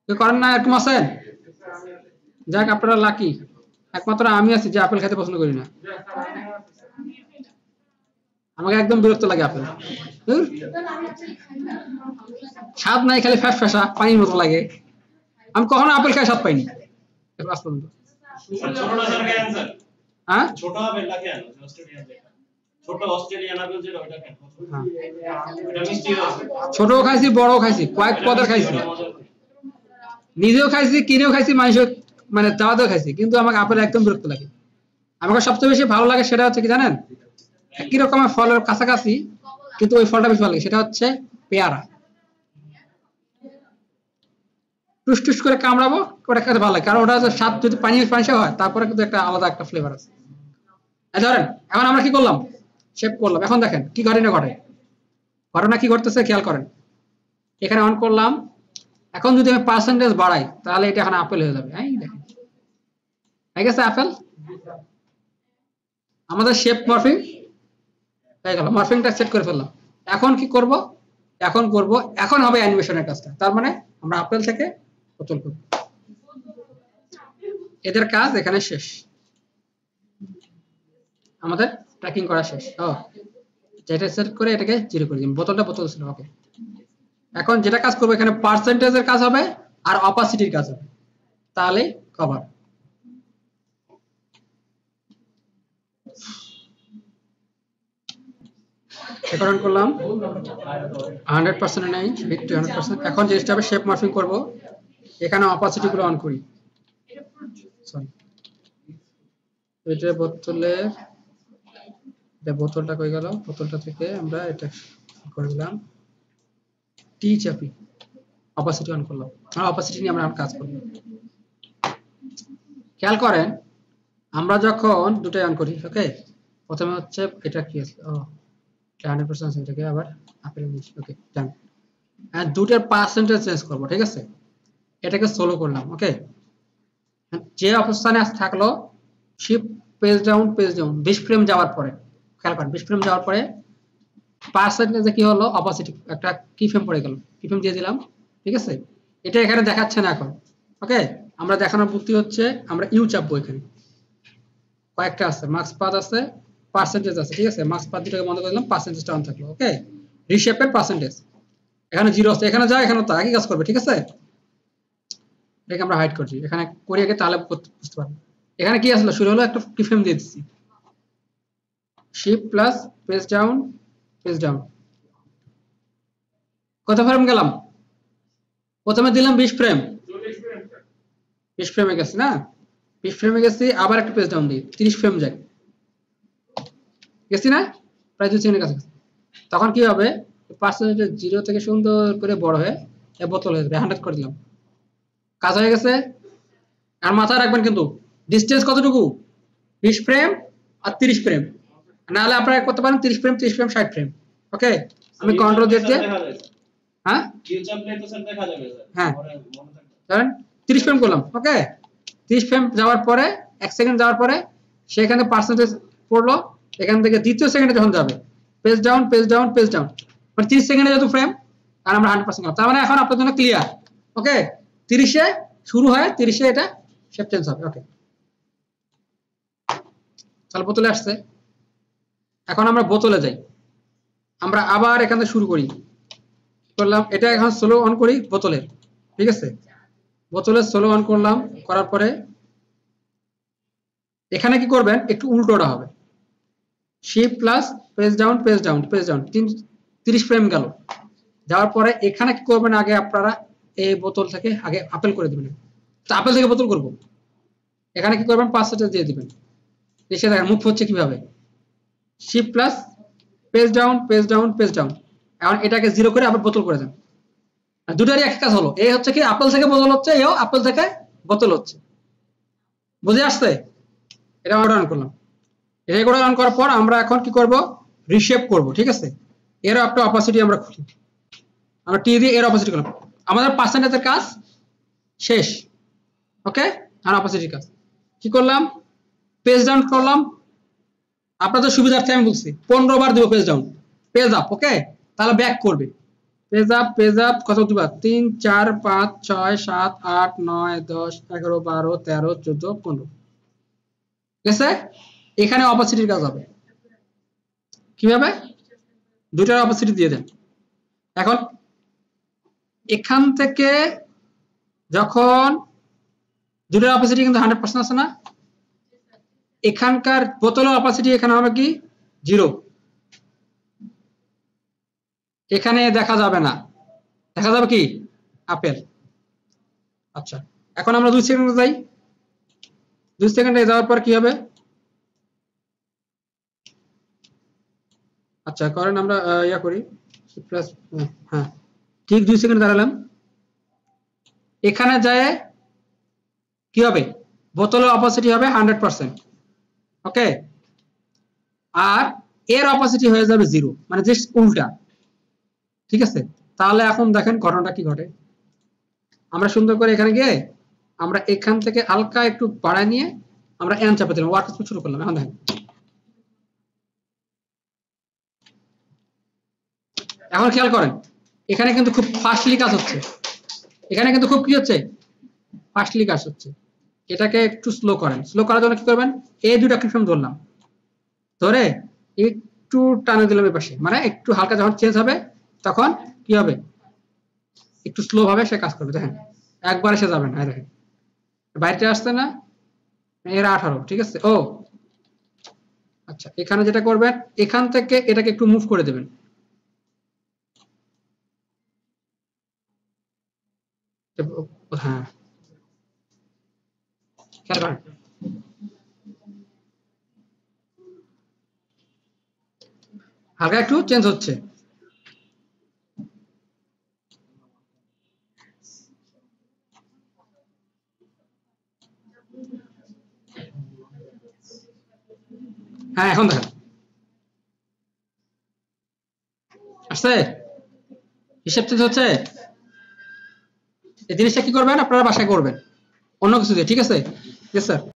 কেউ করেন না এরকম আছেন? যাক, আপনারা লাকি, একমাত্র আমি আছি যে আপেল খেতে পছন্দ করি না। আমাকে একদম বিরক্ত লাগে আপেল, স্বাদ নাই, খালি ফ্যাস ফ্যাসা পানির মতো লাগে। আমি কখনো আপেল খাই স্বাদ পাইনি আজ পর্যন্ত। হ্যাঁ, ছোট আপেল লাগে না, অস্ট্রেলিয়ান যেটা ছোট অস্ট্রেলিয়ান আপেল যেটা ওটা কেন ওটা মিষ্টি আছে। ছোটও খাইছি, বড়ও খাইছি, কয়েক পদের খাইছি, নিজেও খাইছি, কিনেও খাইছি, মানুষও মানে দাওয়াতেও খাইছি, কিন্তু আমাকে আপেল একদম বিরক্ত লাগে। আমাকে সবচেয়ে বেশি ভালো লাগে সেটা হচ্ছে কি জানেন, একই রকমের ফলের কাছাকাছি কিন্তু ওই ফলটা বেশি ভালো লাগে, সেটা হচ্ছে পেয়ারা। টুস টুস করে কামড়াবো, ওটা খেতে ভালো লাগে, কারণ ওটা স্বাদ যদি পানি পানি হয় তারপরে কিন্তু একটা আলাদা একটা ফ্লেভার আছে। ধরেন এখন আমরা কি করলাম, শেপ করলাম। এখন দেখেন কি ঘটনা ঘটে, ঘটনা কি ঘটতেছে খেয়াল করেন। এখানে অন করলাম, এখন যদি আমি পার্সেন্টেজ বাড়াই তাহলে এটা এখন আপেল হয়ে যাবে। এই দেখেন হয়ে গেছে আপেল। আমাদের শেপ মরফিং হয়ে গেল, মরফিংটা সেট করে ফেললাম। এখন কি করব, এখন হবে অ্যানিমেশনের কাজটা। তার মানে আমরা আপেল থেকে বোতল করব, এদের কাজ এখানে শেষ, আমাদের ট্র্যাকিং করা শেষ। যেটা সেট করে এটাকে 0 করে দিন, বোতলটা বোতল ছিল। ওকে, এখন যেটা কাজ করবো এখানে পার্সেন্টেজের কাজ হবে আর অপাসিটির কাজ হবে, তাহলে কভার। এখন করলাম 100% নাই, 100%। এখন যেটা হবে শেপ মরফিং করব, এখানে অপাসিটি গুলো অন করি। সরি, এটা বোতলের, এটা বোতলটা কই গেল, বোতলটা থেকে আমরা এটা করে দিলাম, টি চাপি, অপাসিটি অন করলাম, আর অপাসিটি নিয়ে আমরা কাজ করব। খেয়াল করেন আমরা যখন দুটাই অন করি, ওকে, প্রথমে হচ্ছে এটা কি আছে, 100% আছে, এটাকে আবার আপেল নিচ্ছি। ওকে, ডান। আর দুটার পার্সেন্টেজ চেঞ্জ করব, ঠিক আছে, এটাকে সোলো করলাম। ওকে, যে অবস্থানে থাকলো শিফট পেজ ডাউন 20 ফ্রেম যাওয়ার পরে, খেয়াল করেন 20 ফ্রেম যাওয়ার পরে পার্সেন্টেজে কি হলো, অপোজিট একটা কি ফ্রেম পড়ে গেল, কি ফ্রেম দিয়ে দিলাম, ঠিক আছে। এটা এখানে দেখাচ্ছে না এখন। ওকে, আমরা দেখানোর বুদ্ধি হচ্ছে আমরা ইউ চাপবো, এখানে কয়েকটা আছে, মার্কস পাথ আছে, পার্সেন্টেজ আছে, ঠিক আছে। মার্কস পাথ দুটোকে বন্ধ করে দিলাম, পার্সেন্টেজটা অন থাকলো। ওকে, রিশেপের পার্সেন্টেজ এখানে 0 আছে, এখানে যা এখানে তা একই কাজ করবে, ঠিক আছে। এটাকে আমরা হাইড করছি, এখানে করি আগে, তাহলে বুঝতে পারবো। এখানে কি আসলো, শুরু হলো একটা কি ফ্রেম দিয়ে দিচ্ছি, শিফট প্লাস পেজ ডাউন, কত ফ্রেম গেলাম, প্রথমে দিলাম 20 ফ্রেম, 20 ফ্রেমে গেছি না, 20 ফ্রেমে গেছি, আবার একটা পেজ ডাউন দিই, 30 ফ্রেম যাই, গেছি না, প্রায় 2 সেকেন্ডের কাছে। তখন কি হবে, পার্সেন্টেজ 0 থেকে সুন্দর করে বড় হয়ে বোতল হয়ে যাবে, 100 করে দিলাম, কাজ হয়ে গেছে। আর মাথায় রাখবেন কিন্তু ডিসটেন্স কতটুকু, 20 ফ্রেম আর 30 ফ্রেম, না হলে আপনারা করতে পারেন 30 ফ্রেম 60 ফ্রেম। ওকে, আমি কন্ট্রোল দিতে, হ্যাঁ হ্যাঁ ধরেন 30 ফ্রেম করলাম। ওকে, 30 ফ্রেম যাওয়ার পরে 1 সেকেন্ড যাওয়ার পরে সেখানে পার্সেন্টেজ পড়লো, এখান থেকে দ্বিতীয় সেকেন্ডে যখন যাবে পেজ ডাউন, মানে 30 সেকেন্ডে যত ফ্রেম, আর আমরা 100% করলাম। তার মানে এখন আপনার জন্য ক্লিয়ার। ওকে, 30-এ শুরু হয়, 30-এ এটা শেপ চেঞ্জ হবে। ওকে, তাহলে বোতলে আসছে। এখন আমরা বোতলে যাই, আমরা আবার এখান থেকে শুরু করি, করলাম এটা এখন স্লো অন করি বোতলের, ঠিক আছে। বোতলের স্লো অন করলাম, করার পরে এখানে কি করবেন, একটু উল্টোটা হবে, shift plus page down 30 frame গেল, যাওয়ার পরে এখানে কি করবেন, আগে আপনারা এই বোতল থেকে আগে আপেল করে দিবেন, আপেল থেকে বোতল করব। এখানে কি করবেন, পার্সেন্টেজ দিয়ে দিবেন, এসে দেখেন মুভ হচ্ছে কিভাবে, শিফট প্লাস পেজ ডাউন, এখন এটাকে 0 করে আবার বোতল করে দেন। আর দুটারই এক কাজ হলো, এই হচ্ছে কি আপেল থেকে বোতল হচ্ছে, এও আপেল থেকে বোতল হচ্ছে, বুঝে আসছে। এটা অর্ডার অন করলাম, রেকর্ডার অন করার পর আমরা এখন কি করব, রিশেপ করব, ঠিক আছে। এর একটা অপাসিটি আমরা খুলি, আমরা টি দিয়ে এর অপাসিটি করলাম, আমাদের পার্সেন্টেজের কাজ শেষ। ওকে, আর অপাসিটির কাজ কি করলাম, পেজ ডাউন করলাম। আপনাদের সুবিধার্থে আমি বলছি 15 বার দেবো পেজ ডাউন, পেজ আপ। ওকে, তাহলে ব্যাক করবে, পেজ আপ কত দিবা, 3 4 5 6 7 8 9 10 11 12 13 14 15। ঠিক আছে, এখানে অপাসিটির কাজ হবে কিভাবে, দুটার অপাসিটি দিয়ে দেন। এখন এখান থেকে যখন দুটার অপাসিটি কিন্তু 100% আছে না, এখানকার বোতলের অপাসিটি এখানে হবে কি 0, এখানে দেখা যাবে না, দেখা যাবে কি আপেল। আচ্ছা, এখন আমরা 2 সেকেন্ডে যাই, 2 সেকেন্ডে যাওয়ার পর কি হবে, আচ্ছা করেন আমরা ইয়া করি প্লাস, হ্যাঁ ঠিক 2 সেকেন্ড দাঁড়ালাম। এখানে যায় কি হবে, বোতলের অপাসিটি হবে 100%। ওকে, আর এর অপাসিটি হয়ে যাবে 0, মানে জাস্ট উল্টা। ঠিক আছে, তাহলে এখন দেখেন ঘটনাটা কি ঘটে। আমরা সুন্দর করে এখানে গিয়ে আমরা এখান থেকে হালকা একটু বাড়ায় নিয়ে আমরা এন চাপে দিলাম, ওয়ার্ক শুরু করলাম। এখন দেখেন, এখন খেয়াল করেন এখানে কিন্তু খুব ফাস্টলি কাজ হচ্ছে, এখানে কিন্তু খুব কি হচ্ছে, ফাস্টলি কাজ হচ্ছে। এটাকে একটু স্লো করেন, স্লো করার জন্য কি করবেন, এই দুটো ক্লিপশন ধরলাম, ধরে একটু টানে দিলাম এই পাশে, মানে একটু হালকা যখন চেঞ্জ হবে তখন কি হবে, একটু স্লো ভাবে সে কাজ করবে। দেখেন একবার এসে যাবে না, দেখেন বাইরে আসছে না, এর 18। ঠিক আছে, ও আচ্ছা, এখানে যেটা করবেন এখান থেকে এটাকে একটু মুভ করে দেবেন, হ্যাঁ খেয়াল করেন, হালকা একটু চেঞ্জ হচ্ছে। হ্যাঁ এখন দেখেন আসছে, হিসাব চেঞ্জ হচ্ছে। এই জিনিসটা কি করবেন আপনারা বাসায় করবেন অন্য কিছু দিয়ে। ঠিক আছে, ইয়েস স্যার।